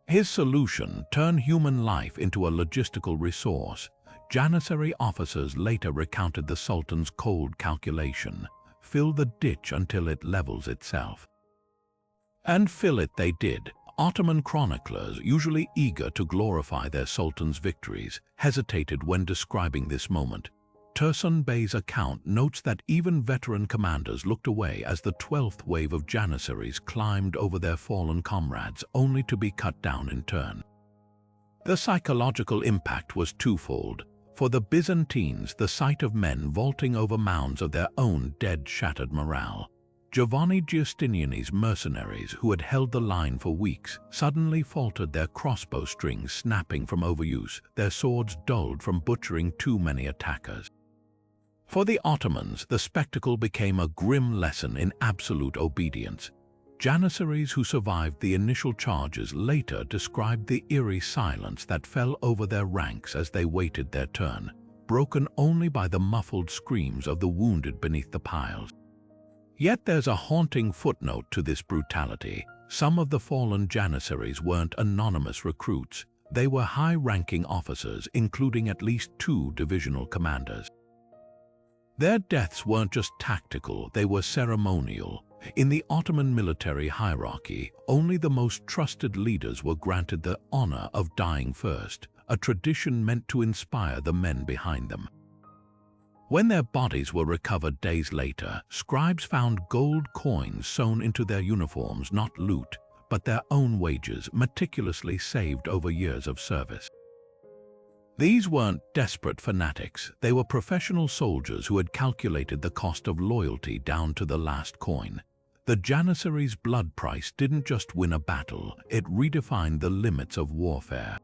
His solution: turn human life into a logistical resource. Janissary officers later recounted the Sultan's cold calculation: fill the ditch until it levels itself. And fill it they did. Ottoman chroniclers, usually eager to glorify their sultan's victories, hesitated when describing this moment. Tursun Bey's account notes that even veteran commanders looked away as the 12th wave of Janissaries climbed over their fallen comrades, only to be cut down in turn. The psychological impact was twofold. For the Byzantines, the sight of men vaulting over mounds of their own dead shattered morale. Giovanni Giustiniani's mercenaries, who had held the line for weeks, suddenly faltered, their crossbow strings snapping from overuse, their swords dulled from butchering too many attackers. For the Ottomans, the spectacle became a grim lesson in absolute obedience. Janissaries who survived the initial charges later described the eerie silence that fell over their ranks as they waited their turn, broken only by the muffled screams of the wounded beneath the piles. Yet there's a haunting footnote to this brutality. Some of the fallen Janissaries weren't anonymous recruits. They were high-ranking officers, including at least 2 divisional commanders. Their deaths weren't just tactical, they were ceremonial. In the Ottoman military hierarchy, only the most trusted leaders were granted the honor of dying first, a tradition meant to inspire the men behind them. When their bodies were recovered days later, scribes found gold coins sewn into their uniforms, not loot, but their own wages, meticulously saved over years of service. These weren't desperate fanatics, they were professional soldiers who had calculated the cost of loyalty down to the last coin. The Janissaries' blood price didn't just win a battle, it redefined the limits of warfare.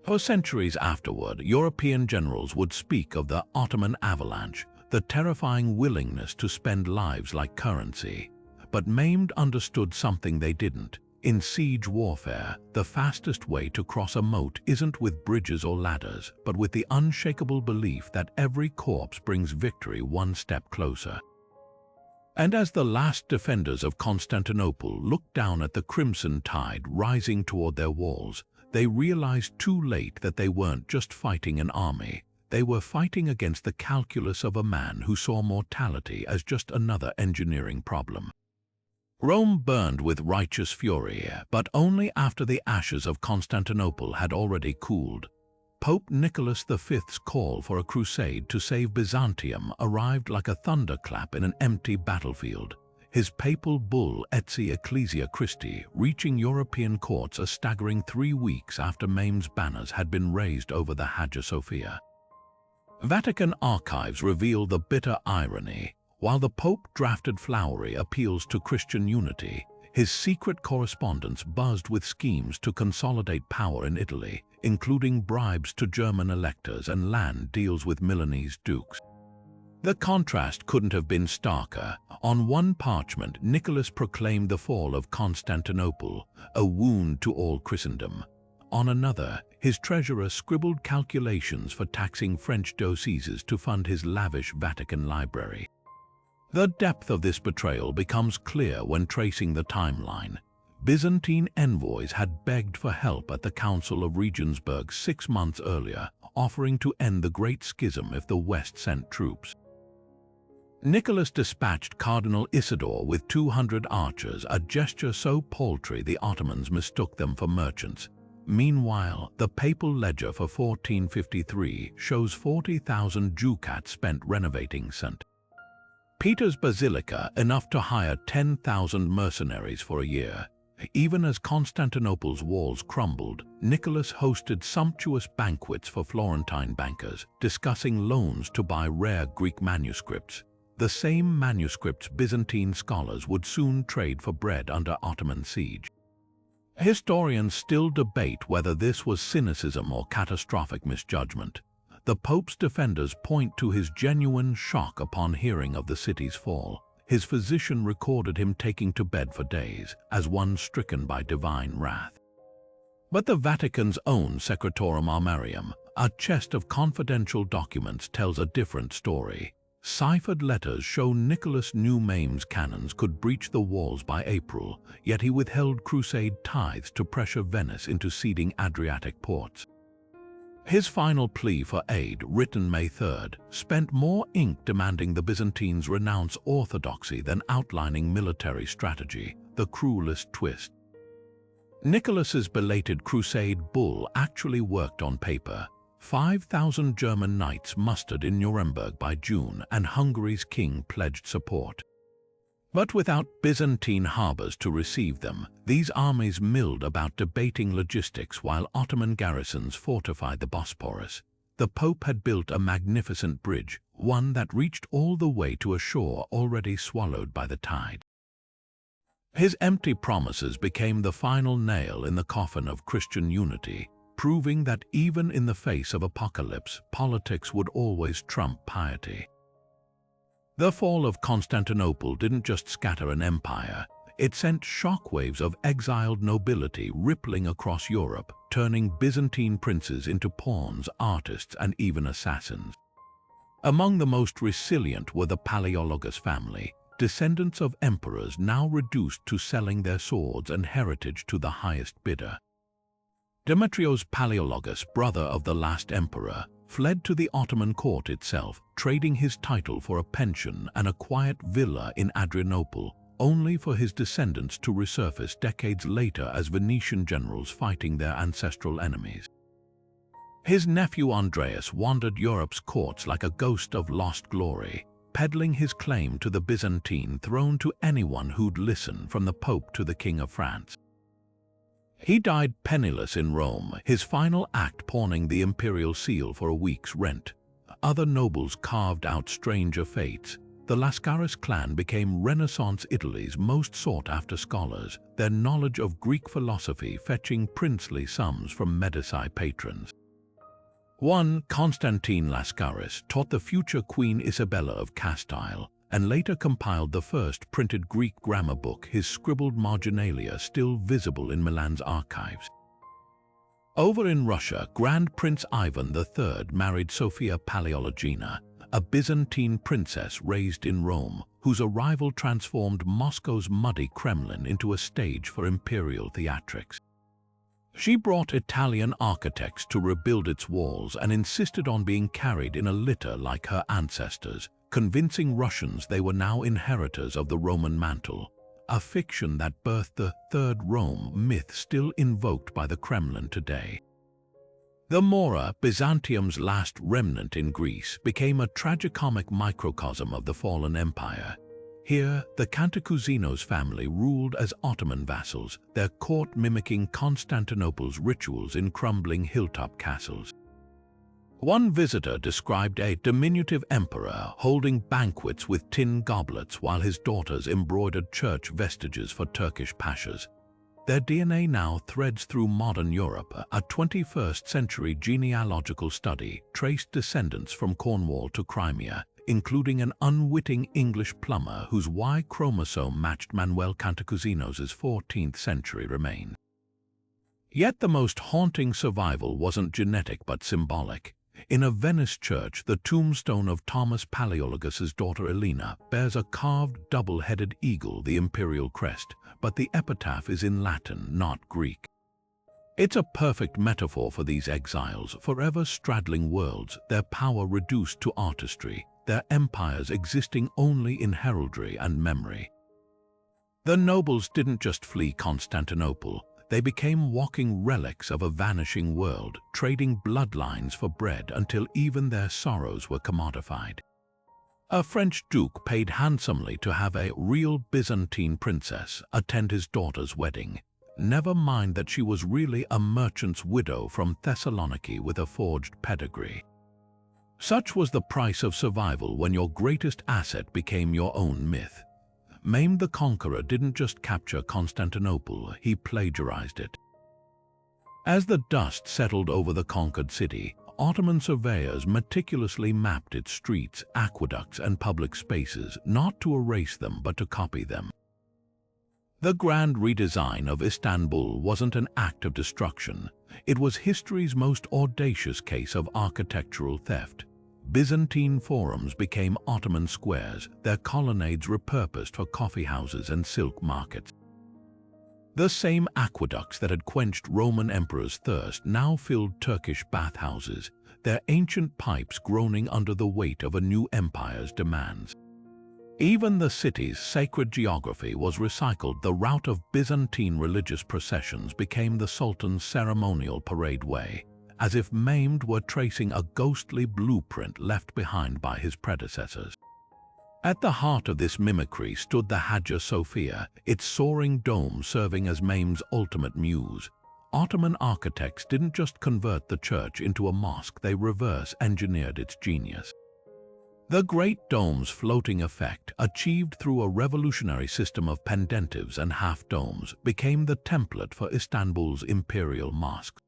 For centuries afterward, European generals would speak of the Ottoman avalanche, the terrifying willingness to spend lives like currency. But Mehmed understood something they didn't. In siege warfare, the fastest way to cross a moat isn't with bridges or ladders, but with the unshakable belief that every corpse brings victory one step closer. And as the last defenders of Constantinople looked down at the crimson tide rising toward their walls, they realized too late that they weren't just fighting an army. they were fighting against the calculus of a man who saw mortality as just another engineering problem. Rome burned with righteous fury, but only after the ashes of Constantinople had already cooled. Pope Nicholas V's call for a crusade to save Byzantium arrived like a thunderclap in an empty battlefield. His papal bull Etsi Ecclesia Christi reaching European courts a staggering 3 weeks after Maime's banners had been raised over the Hagia Sophia. Vatican archives reveal the bitter irony. While the Pope drafted flowery appeals to Christian unity, his secret correspondence buzzed with schemes to consolidate power in Italy, including bribes to German electors and land deals with Milanese dukes. The contrast couldn't have been starker. On one parchment, Nicholas proclaimed the fall of Constantinople, a wound to all Christendom. On another, his treasurer scribbled calculations for taxing French dioceses to fund his lavish Vatican library. The depth of this betrayal becomes clear when tracing the timeline. Byzantine envoys had begged for help at the Council of Regensburg 6 months earlier, offering to end the Great Schism if the West sent troops. Nicholas dispatched Cardinal Isidore with 200 archers, a gesture so paltry the Ottomans mistook them for merchants. Meanwhile, the papal ledger for 1453 shows 40,000 ducats spent renovating St. Peter's Basilica, enough to hire 10,000 mercenaries for a year. Even as Constantinople's walls crumbled, Nicholas hosted sumptuous banquets for Florentine bankers, discussing loans to buy rare Greek manuscripts. The same manuscripts Byzantine scholars would soon trade for bread under Ottoman siege. Historians still debate whether this was cynicism or catastrophic misjudgment. The Pope's defenders point to his genuine shock upon hearing of the city's fall. His physician recorded him taking to bed for days, as one stricken by divine wrath. But the Vatican's own Secretorum Armarium, a chest of confidential documents, tells a different story. Ciphered letters show Nicholas knew Maime's cannons could breach the walls by April, yet he withheld crusade tithes to pressure Venice into ceding Adriatic ports. His final plea for aid, written May 3rd, spent more ink demanding the Byzantines renounce orthodoxy than outlining military strategy, the cruelest twist. Nicholas's belated crusade bull actually worked on paper. 5,000 German knights mustered in Nuremberg by June, and Hungary's king pledged support. But without Byzantine harbors to receive them, these armies milled about debating logistics while Ottoman garrisons fortified the Bosporus. The Pope had built a magnificent bridge, one that reached all the way to a shore already swallowed by the tide. His empty promises became the final nail in the coffin of Christian unity, proving that even in the face of apocalypse, politics would always trump piety. The fall of Constantinople didn't just scatter an empire, it sent shockwaves of exiled nobility rippling across Europe, turning Byzantine princes into pawns, artists, and even assassins. Among the most resilient were the Palaeologus family, descendants of emperors now reduced to selling their swords and heritage to the highest bidder. Demetrios Palaeologus, brother of the last emperor, fled to the Ottoman court itself, trading his title for a pension and a quiet villa in Adrianople, only for his descendants to resurface decades later as Venetian generals fighting their ancestral enemies. His nephew Andreas wandered Europe's courts like a ghost of lost glory, peddling his claim to the Byzantine throne to anyone who'd listen, from the Pope to the King of France. He died penniless in Rome, his final act pawning the imperial seal for a week's rent. Other nobles carved out stranger fates. The Lascaris clan became Renaissance Italy's most sought-after scholars, their knowledge of Greek philosophy fetching princely sums from Medici patrons. One, Constantine Lascaris, taught the future Queen Isabella of Castile, and later compiled the first printed Greek grammar book, his scribbled marginalia still visible in Milan's archives. Over in Russia, Grand Prince Ivan III married Sophia Paleologina, a Byzantine princess raised in Rome, whose arrival transformed Moscow's muddy Kremlin into a stage for imperial theatrics. She brought Italian architects to rebuild its walls and insisted on being carried in a litter like her ancestors, convincing Russians they were now inheritors of the Roman mantle, a fiction that birthed the Third Rome myth still invoked by the Kremlin today. The Mora, Byzantium's last remnant in Greece, became a tragicomic microcosm of the fallen empire. Here, the Cantacuzeno's family ruled as Ottoman vassals, their court mimicking Constantinople's rituals in crumbling hilltop castles. One visitor described a diminutive emperor holding banquets with tin goblets while his daughters embroidered church vestiges for Turkish pashas. Their DNA now threads through modern Europe. A 21st-century genealogical study traced descendants from Cornwall to Crimea, including an unwitting English plumber whose Y chromosome matched Manuel Cantacuzeno's 14th-century remains. Yet the most haunting survival wasn't genetic but symbolic. In a Venice church, the tombstone of Thomas Palaeologus' daughter Elena bears a carved double-headed eagle, the imperial crest, but the epitaph is in Latin, not Greek. It's a perfect metaphor for these exiles, forever straddling worlds, their power reduced to artistry, their empires existing only in heraldry and memory. The nobles didn't just flee Constantinople. They became walking relics of a vanishing world, trading bloodlines for bread until even their sorrows were commodified. A French duke paid handsomely to have a real Byzantine princess attend his daughter's wedding. Never mind that she was really a merchant's widow from Thessaloniki with a forged pedigree. Such was the price of survival when your greatest asset became your own myth. Mame the Conqueror didn't just capture Constantinople, he plagiarized it. As the dust settled over the conquered city, Ottoman surveyors meticulously mapped its streets, aqueducts, and public spaces, not to erase them but to copy them. The grand redesign of Istanbul wasn't an act of destruction. It was history's most audacious case of architectural theft. Byzantine forums became Ottoman squares, their colonnades repurposed for coffeehouses and silk markets. The same aqueducts that had quenched Roman emperors' thirst now filled Turkish bathhouses, their ancient pipes groaning under the weight of a new empire's demands. Even the city's sacred geography was recycled. The route of Byzantine religious processions became the sultan's ceremonial parade way, as if maimed were tracing a ghostly blueprint left behind by his predecessors. At the heart of this mimicry stood the Hagia Sophia, its soaring dome serving as Mame's ultimate muse. Ottoman architects didn't just convert the church into a mosque, they reverse-engineered its genius. The Great Dome's floating effect, achieved through a revolutionary system of pendentives and half-domes, became the template for Istanbul's imperial mosques.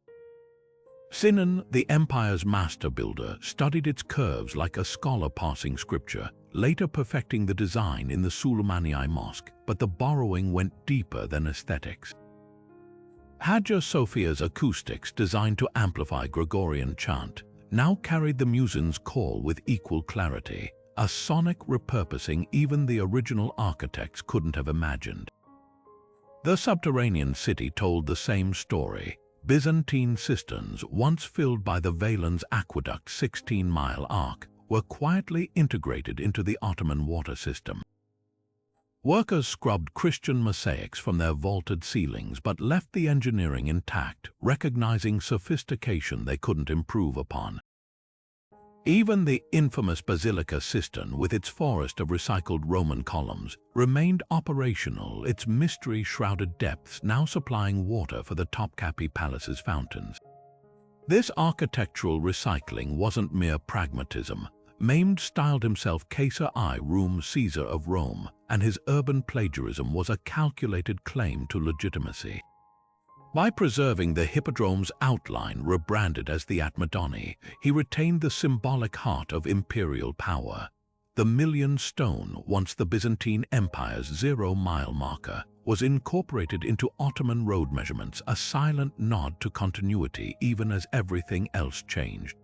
Sinan, the empire's master builder, studied its curves like a scholar parsing scripture, later perfecting the design in the Süleymaniye Mosque, but the borrowing went deeper than aesthetics. Hagia Sophia's acoustics, designed to amplify Gregorian chant, now carried the muezzin's call with equal clarity, a sonic repurposing even the original architects couldn't have imagined. The subterranean city told the same story. Byzantine cisterns, once filled by the Valens aqueduct's 16-mile arc, were quietly integrated into the Ottoman water system. Workers scrubbed Christian mosaics from their vaulted ceilings but left the engineering intact, recognizing sophistication they couldn't improve upon. Even the infamous Basilica cistern, with its forest of recycled Roman columns, remained operational, its mystery-shrouded depths now supplying water for the Topkapi Palace's fountains. This architectural recycling wasn't mere pragmatism. Mame styled himself Caesar I Rum Caesar of Rome, and his urban plagiarism was a calculated claim to legitimacy. By preserving the Hippodrome's outline, rebranded as the Atmadoni, he retained the symbolic heart of imperial power. The Million Stone, once the Byzantine Empire's 0-mile marker, was incorporated into Ottoman road measurements, a silent nod to continuity even as everything else changed.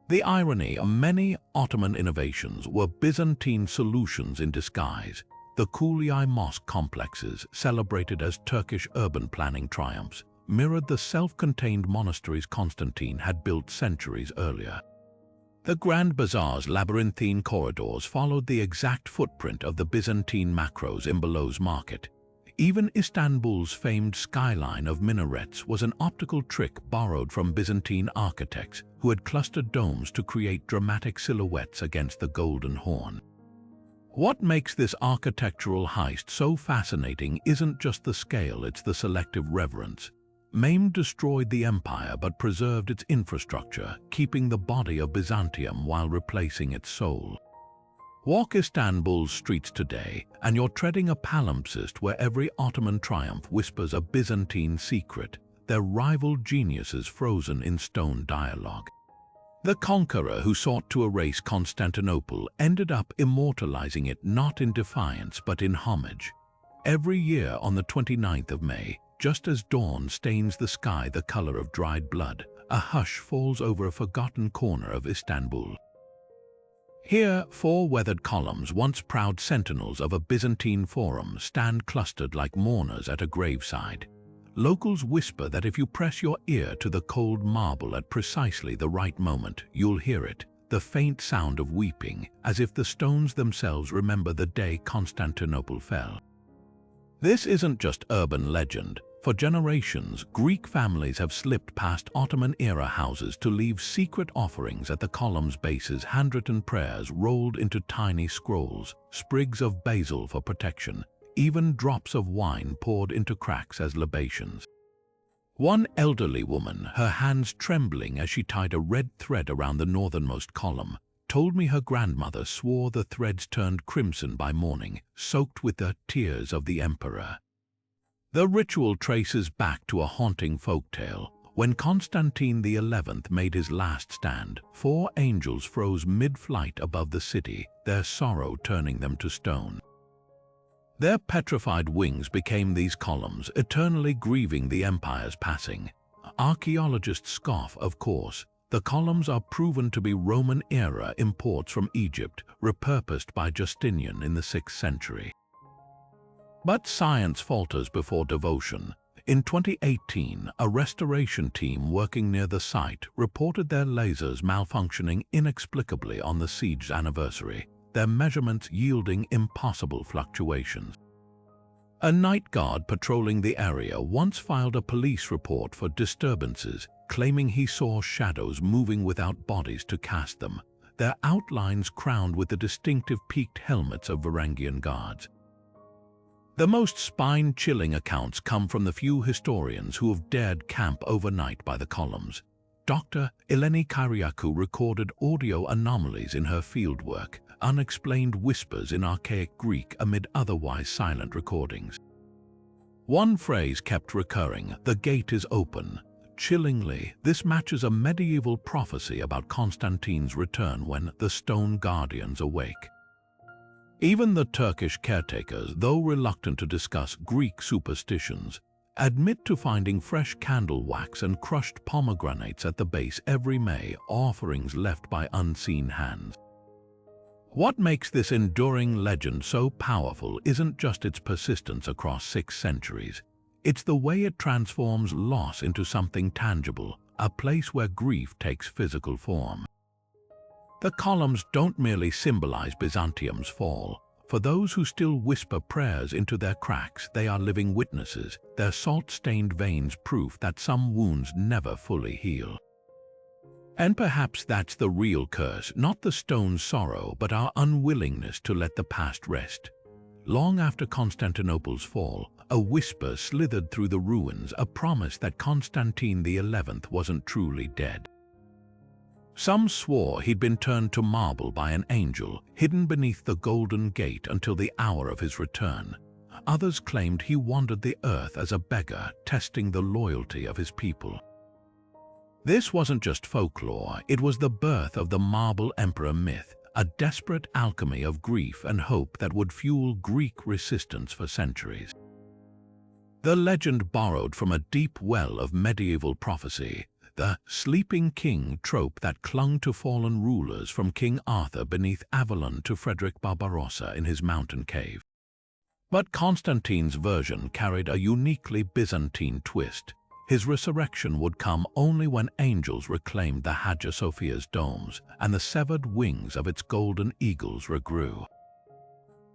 The irony of many Ottoman innovations were Byzantine solutions in disguise. The Kuliyay mosque complexes, celebrated as Turkish urban planning triumphs, mirrored the self-contained monasteries Constantine had built centuries earlier. The Grand Bazaar's labyrinthine corridors followed the exact footprint of the Byzantine macros in Below's market. Even Istanbul's famed skyline of minarets was an optical trick borrowed from Byzantine architects who had clustered domes to create dramatic silhouettes against the Golden Horn. What makes this architectural heist so fascinating isn't just the scale, it's the selective reverence. Mame destroyed the empire but preserved its infrastructure, keeping the body of Byzantium while replacing its soul. Walk Istanbul's streets today, and you're treading a palimpsest where every Ottoman triumph whispers a Byzantine secret, their rival geniuses frozen in stone dialogue. The conqueror who sought to erase Constantinople ended up immortalizing it not in defiance but in homage. Every year on the 29th of May, just as dawn stains the sky the color of dried blood, a hush falls over a forgotten corner of Istanbul. Here, four weathered columns, once proud sentinels of a Byzantine forum, stand clustered like mourners at a graveside. Locals whisper that if you press your ear to the cold marble at precisely the right moment, you'll hear it, the faint sound of weeping, as if the stones themselves remember the day Constantinople fell. This isn't just urban legend. For generations, Greek families have slipped past Ottoman-era houses to leave secret offerings at the columns' bases, handwritten prayers rolled into tiny scrolls, sprigs of basil for protection, even drops of wine poured into cracks as libations. One elderly woman, her hands trembling as she tied a red thread around the northernmost column, told me her grandmother swore the threads turned crimson by morning, soaked with the tears of the emperor. The ritual traces back to a haunting folktale. When Constantine XI made his last stand, four angels froze mid-flight above the city, their sorrow turning them to stone. Their petrified wings became these columns, eternally grieving the empire's passing. Archaeologists scoff, of course. The columns are proven to be Roman-era imports from Egypt, repurposed by Justinian in the 6th century. But science falters before devotion. In 2018, a restoration team working near the site reported their lasers malfunctioning inexplicably on the siege's anniversary, their measurements yielding impossible fluctuations. A night guard patrolling the area once filed a police report for disturbances, claiming he saw shadows moving without bodies to cast them, their outlines crowned with the distinctive peaked helmets of Varangian guards. The most spine-chilling accounts come from the few historians who have dared camp overnight by the columns. Dr. Eleni Kyriakou recorded audio anomalies in her fieldwork, unexplained whispers in archaic Greek amid otherwise silent recordings. One phrase kept recurring, "The gate is open." Chillingly, this matches a medieval prophecy about Constantine's return when the stone guardians awake. Even the Turkish caretakers, though reluctant to discuss Greek superstitions, admit to finding fresh candle wax and crushed pomegranates at the base every May, offerings left by unseen hands. What makes this enduring legend so powerful isn't just its persistence across 6 centuries. It's the way it transforms loss into something tangible, a place where grief takes physical form. The columns don't merely symbolize Byzantium's fall. For those who still whisper prayers into their cracks, they are living witnesses, their salt-stained veins proof that some wounds never fully heal. And perhaps that's the real curse, not the stone's sorrow, but our unwillingness to let the past rest. Long after Constantinople's fall, a whisper slithered through the ruins, a promise that Constantine XI wasn't truly dead. Some swore he'd been turned to marble by an angel, hidden beneath the Golden Gate until the hour of his return. Others claimed he wandered the earth as a beggar, testing the loyalty of his people. This wasn't just folklore, it was the birth of the Marble Emperor myth, a desperate alchemy of grief and hope that would fuel Greek resistance for centuries. The legend borrowed from a deep well of medieval prophecy, the sleeping king trope that clung to fallen rulers from King Arthur beneath Avalon to Frederick Barbarossa in his mountain cave. But Constantine's version carried a uniquely Byzantine twist. His resurrection would come only when angels reclaimed the Hagia Sophia's domes and the severed wings of its golden eagles regrew.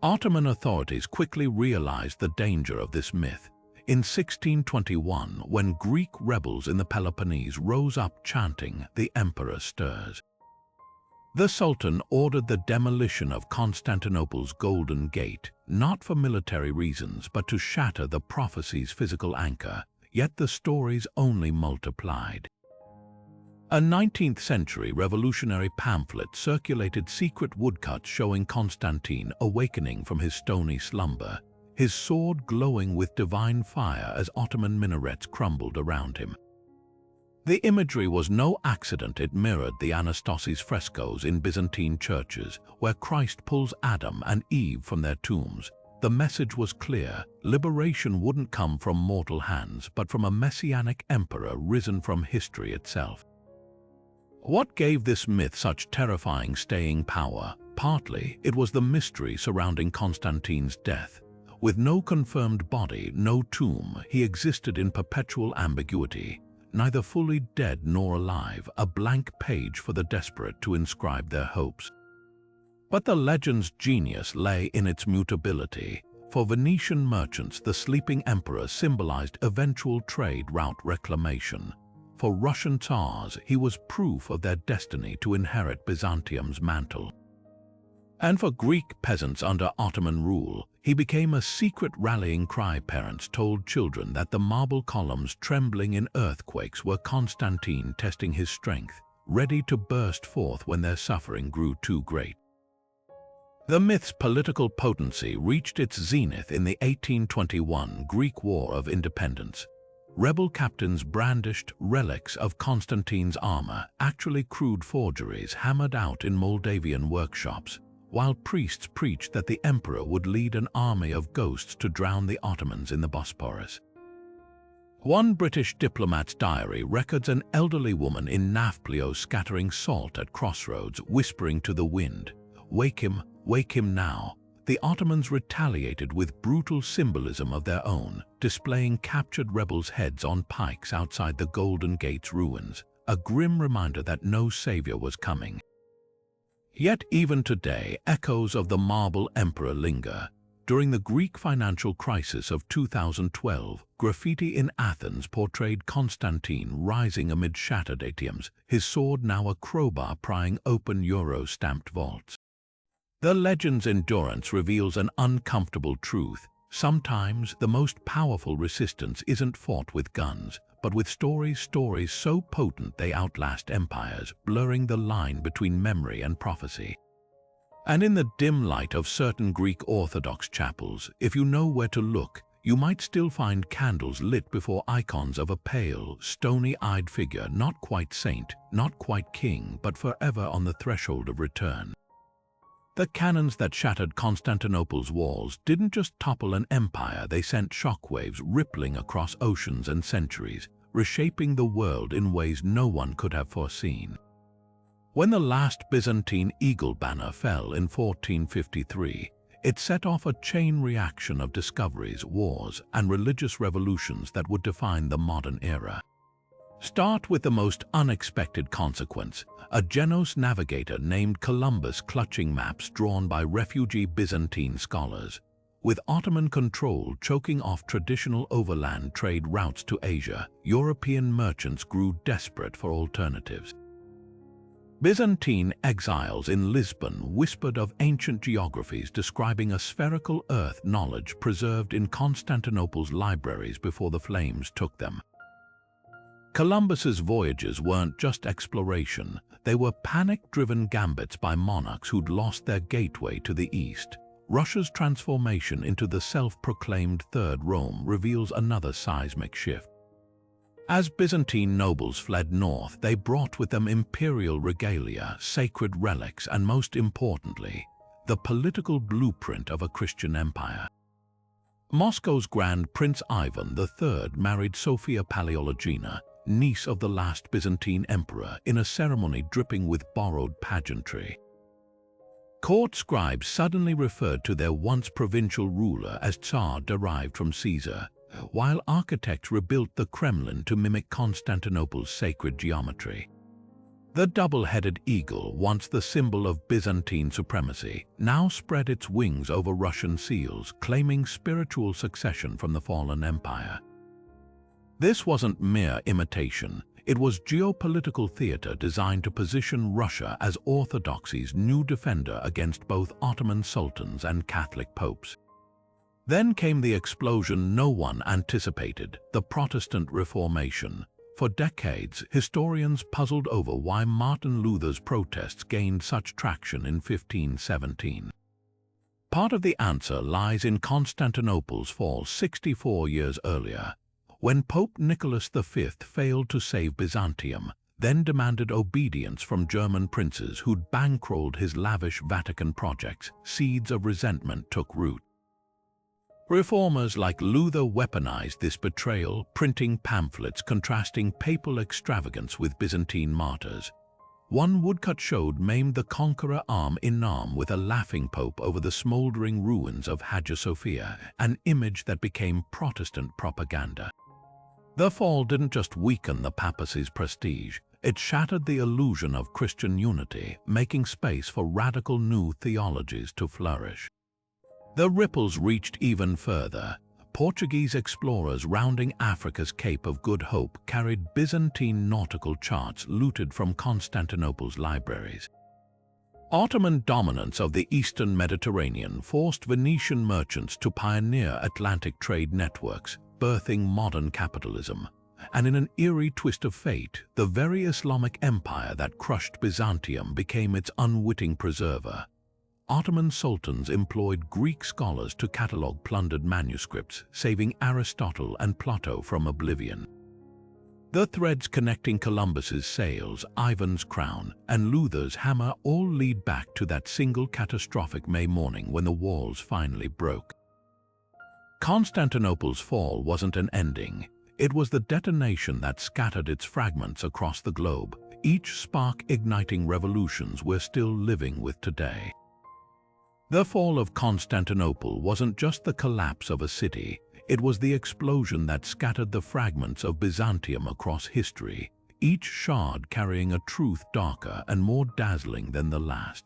Ottoman authorities quickly realized the danger of this myth. In 1621, when Greek rebels in the Peloponnese rose up chanting, "The Emperor stirs," the Sultan ordered the demolition of Constantinople's Golden Gate, not for military reasons but to shatter the prophecies' physical anchor, yet the stories only multiplied. A 19th-century revolutionary pamphlet circulated secret woodcuts showing Constantine awakening from his stony slumber, his sword glowing with divine fire as Ottoman minarets crumbled around him. The imagery was no accident. It mirrored the Anastasis frescoes in Byzantine churches, where Christ pulls Adam and Eve from their tombs. The message was clear: liberation wouldn't come from mortal hands, but from a messianic emperor risen from history itself. What gave this myth such terrifying staying power? Partly, it was the mystery surrounding Constantine's death. With no confirmed body, no tomb, he existed in perpetual ambiguity, neither fully dead nor alive, a blank page for the desperate to inscribe their hopes. But the legend's genius lay in its mutability. For Venetian merchants, the sleeping emperor symbolized eventual trade route reclamation. For Russian Tsars, he was proof of their destiny to inherit Byzantium's mantle. And for Greek peasants under Ottoman rule, he became a secret rallying cry. Parents told children that the marble columns trembling in earthquakes were Constantine testing his strength, ready to burst forth when their suffering grew too great. The myth's political potency reached its zenith in the 1821 Greek War of Independence. Rebel captains brandished relics of Constantine's armor, actually crude forgeries hammered out in Moldavian workshops, while priests preached that the emperor would lead an army of ghosts to drown the Ottomans in the Bosporus. One British diplomat's diary records an elderly woman in Nafplio scattering salt at crossroads, whispering to the wind, wake him now." The Ottomans retaliated with brutal symbolism of their own, displaying captured rebels' heads on pikes outside the Golden Gate's ruins, a grim reminder that no savior was coming. Yet even today, echoes of the marble emperor linger. During the Greek financial crisis of 2012, graffiti in Athens portrayed Constantine rising amid shattered ATMs, his sword now a crowbar prying open euro-stamped vaults. The legend's endurance reveals an uncomfortable truth. Sometimes the most powerful resistance isn't fought with guns, but with stories so potent they outlast empires, blurring the line between memory and prophecy. And in the dim light of certain Greek Orthodox chapels, if you know where to look, you might still find candles lit before icons of a pale, stony-eyed figure, not quite saint, not quite king, but forever on the threshold of return. The cannons that shattered Constantinople's walls didn't just topple an empire, they sent shockwaves rippling across oceans and centuries, reshaping the world in ways no one could have foreseen. When the last Byzantine eagle banner fell in 1453, it set off a chain reaction of discoveries, wars, and religious revolutions that would define the modern era. Start with the most unexpected consequence: a Genos navigator named Columbus clutching maps drawn by refugee Byzantine scholars. With Ottoman control choking off traditional overland trade routes to Asia, European merchants grew desperate for alternatives. Byzantine exiles in Lisbon whispered of ancient geographies describing a spherical earth, knowledge preserved in Constantinople's libraries before the flames took them. Columbus's voyages weren't just exploration, they were panic-driven gambits by monarchs who'd lost their gateway to the east. Russia's transformation into the self-proclaimed Third Rome reveals another seismic shift. As Byzantine nobles fled north, they brought with them imperial regalia, sacred relics, and most importantly, the political blueprint of a Christian empire. Moscow's Grand Prince Ivan III married Sophia Paleologina, niece of the last Byzantine emperor, in a ceremony dripping with borrowed pageantry. Court scribes suddenly referred to their once provincial ruler as Tsar, derived from Caesar, while architects rebuilt the Kremlin to mimic Constantinople's sacred geometry. The double-headed eagle, once the symbol of Byzantine supremacy, now spread its wings over Russian seals, claiming spiritual succession from the fallen empire. This wasn't mere imitation. It was geopolitical theater designed to position Russia as orthodoxy's new defender against both Ottoman sultans and Catholic popes. Then came the explosion no one anticipated, the Protestant Reformation. For decades, historians puzzled over why Martin Luther's protests gained such traction in 1517. Part of the answer lies in Constantinople's fall 64 years earlier, when Pope Nicholas V failed to save Byzantium, then demanded obedience from German princes who'd bankrolled his lavish Vatican projects. Seeds of resentment took root. Reformers like Luther weaponized this betrayal, printing pamphlets contrasting papal extravagance with Byzantine martyrs. One woodcut showed maimed the conqueror arm in arm with a laughing pope over the smoldering ruins of Hagia Sophia, an image that became Protestant propaganda. The fall didn't just weaken the papacy's prestige, it shattered the illusion of Christian unity, making space for radical new theologies to flourish. The ripples reached even further. Portuguese explorers rounding Africa's Cape of Good Hope carried Byzantine nautical charts looted from Constantinople's libraries. Ottoman dominance of the eastern Mediterranean forced Venetian merchants to pioneer Atlantic trade networks, birthing modern capitalism. And in an eerie twist of fate, the very Islamic empire that crushed Byzantium became its unwitting preserver. Ottoman sultans employed Greek scholars to catalogue plundered manuscripts, saving Aristotle and Plato from oblivion. The threads connecting Columbus's sails, Ivan's crown, and Luther's hammer all lead back to that single catastrophic May morning when the walls finally broke. Constantinople's fall wasn't an ending. It was the detonation that scattered its fragments across the globe, each spark igniting revolutions we're still living with today. The fall of Constantinople wasn't just the collapse of a city, it was the explosion that scattered the fragments of Byzantium across history, each shard carrying a truth darker and more dazzling than the last.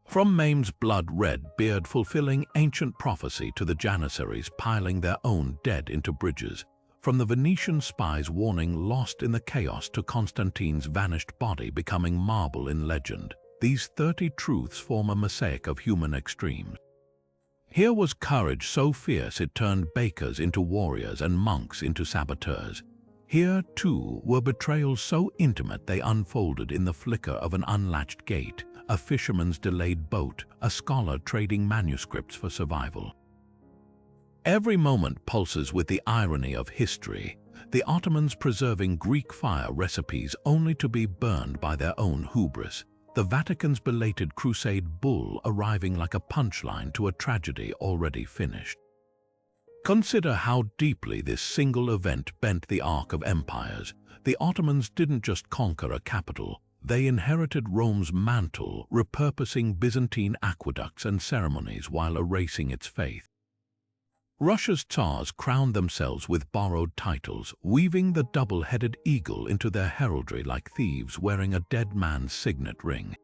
From Mame's blood-red beard fulfilling ancient prophecy to the Janissaries piling their own dead into bridges, from the Venetian spies warning lost in the chaos to Constantine's vanished body becoming marble in legend, these 30 truths form a mosaic of human extremes. Here was courage so fierce it turned bakers into warriors and monks into saboteurs. Here, too, were betrayals so intimate they unfolded in the flicker of an unlatched gate, a fisherman's delayed boat, a scholar trading manuscripts for survival. Every moment pulses with the irony of history, the Ottomans preserving Greek fire recipes only to be burned by their own hubris, the Vatican's belated crusade bull arriving like a punchline to a tragedy already finished. Consider how deeply this single event bent the arc of empires. The Ottomans didn't just conquer a capital, they inherited Rome's mantle, repurposing Byzantine aqueducts and ceremonies while erasing its faith. Russia's Tsars crowned themselves with borrowed titles, weaving the double-headed eagle into their heraldry like thieves wearing a dead man's signet ring.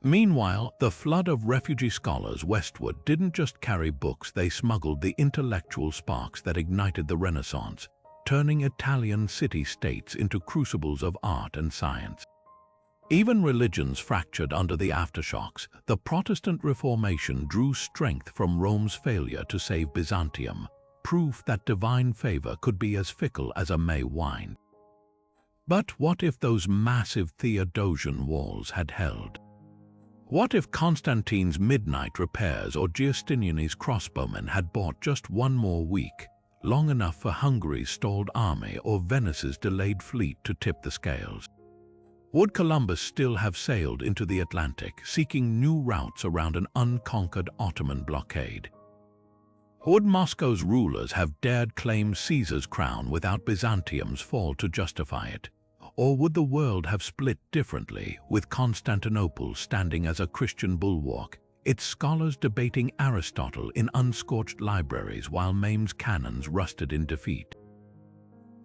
Meanwhile, the flood of refugee scholars westward didn't just carry books, they smuggled the intellectual sparks that ignited the Renaissance, turning Italian city-states into crucibles of art and science. Even religions fractured under the aftershocks. The Protestant Reformation drew strength from Rome's failure to save Byzantium, proof that divine favor could be as fickle as a May wine. But what if those massive Theodosian walls had held? What if Constantine's midnight repairs or Giustinian's crossbowmen had bought just one more week, long enough for Hungary's stalled army or Venice's delayed fleet to tip the scales? Would Columbus still have sailed into the Atlantic, seeking new routes around an unconquered Ottoman blockade? Would Moscow's rulers have dared claim Caesar's crown without Byzantium's fall to justify it? Or would the world have split differently, with Constantinople standing as a Christian bulwark, its scholars debating Aristotle in unscorched libraries while Mame's cannons rusted in defeat.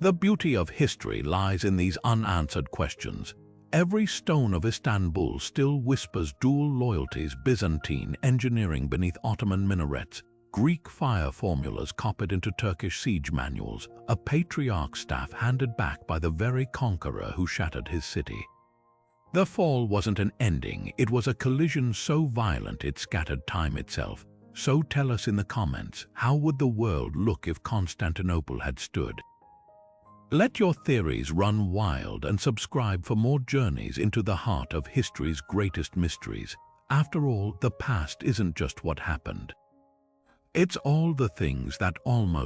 The beauty of history lies in these unanswered questions. Every stone of Istanbul still whispers dual loyalties: Byzantine engineering beneath Ottoman minarets, Greek fire formulas copied into Turkish siege manuals, a patriarch's staff handed back by the very conqueror who shattered his city. The fall wasn't an ending, it was a collision so violent it scattered time itself. So tell us in the comments, how would the world look if Constantinople had stood? Let your theories run wild and subscribe for more journeys into the heart of history's greatest mysteries. After all, the past isn't just what happened. It's all the things that almost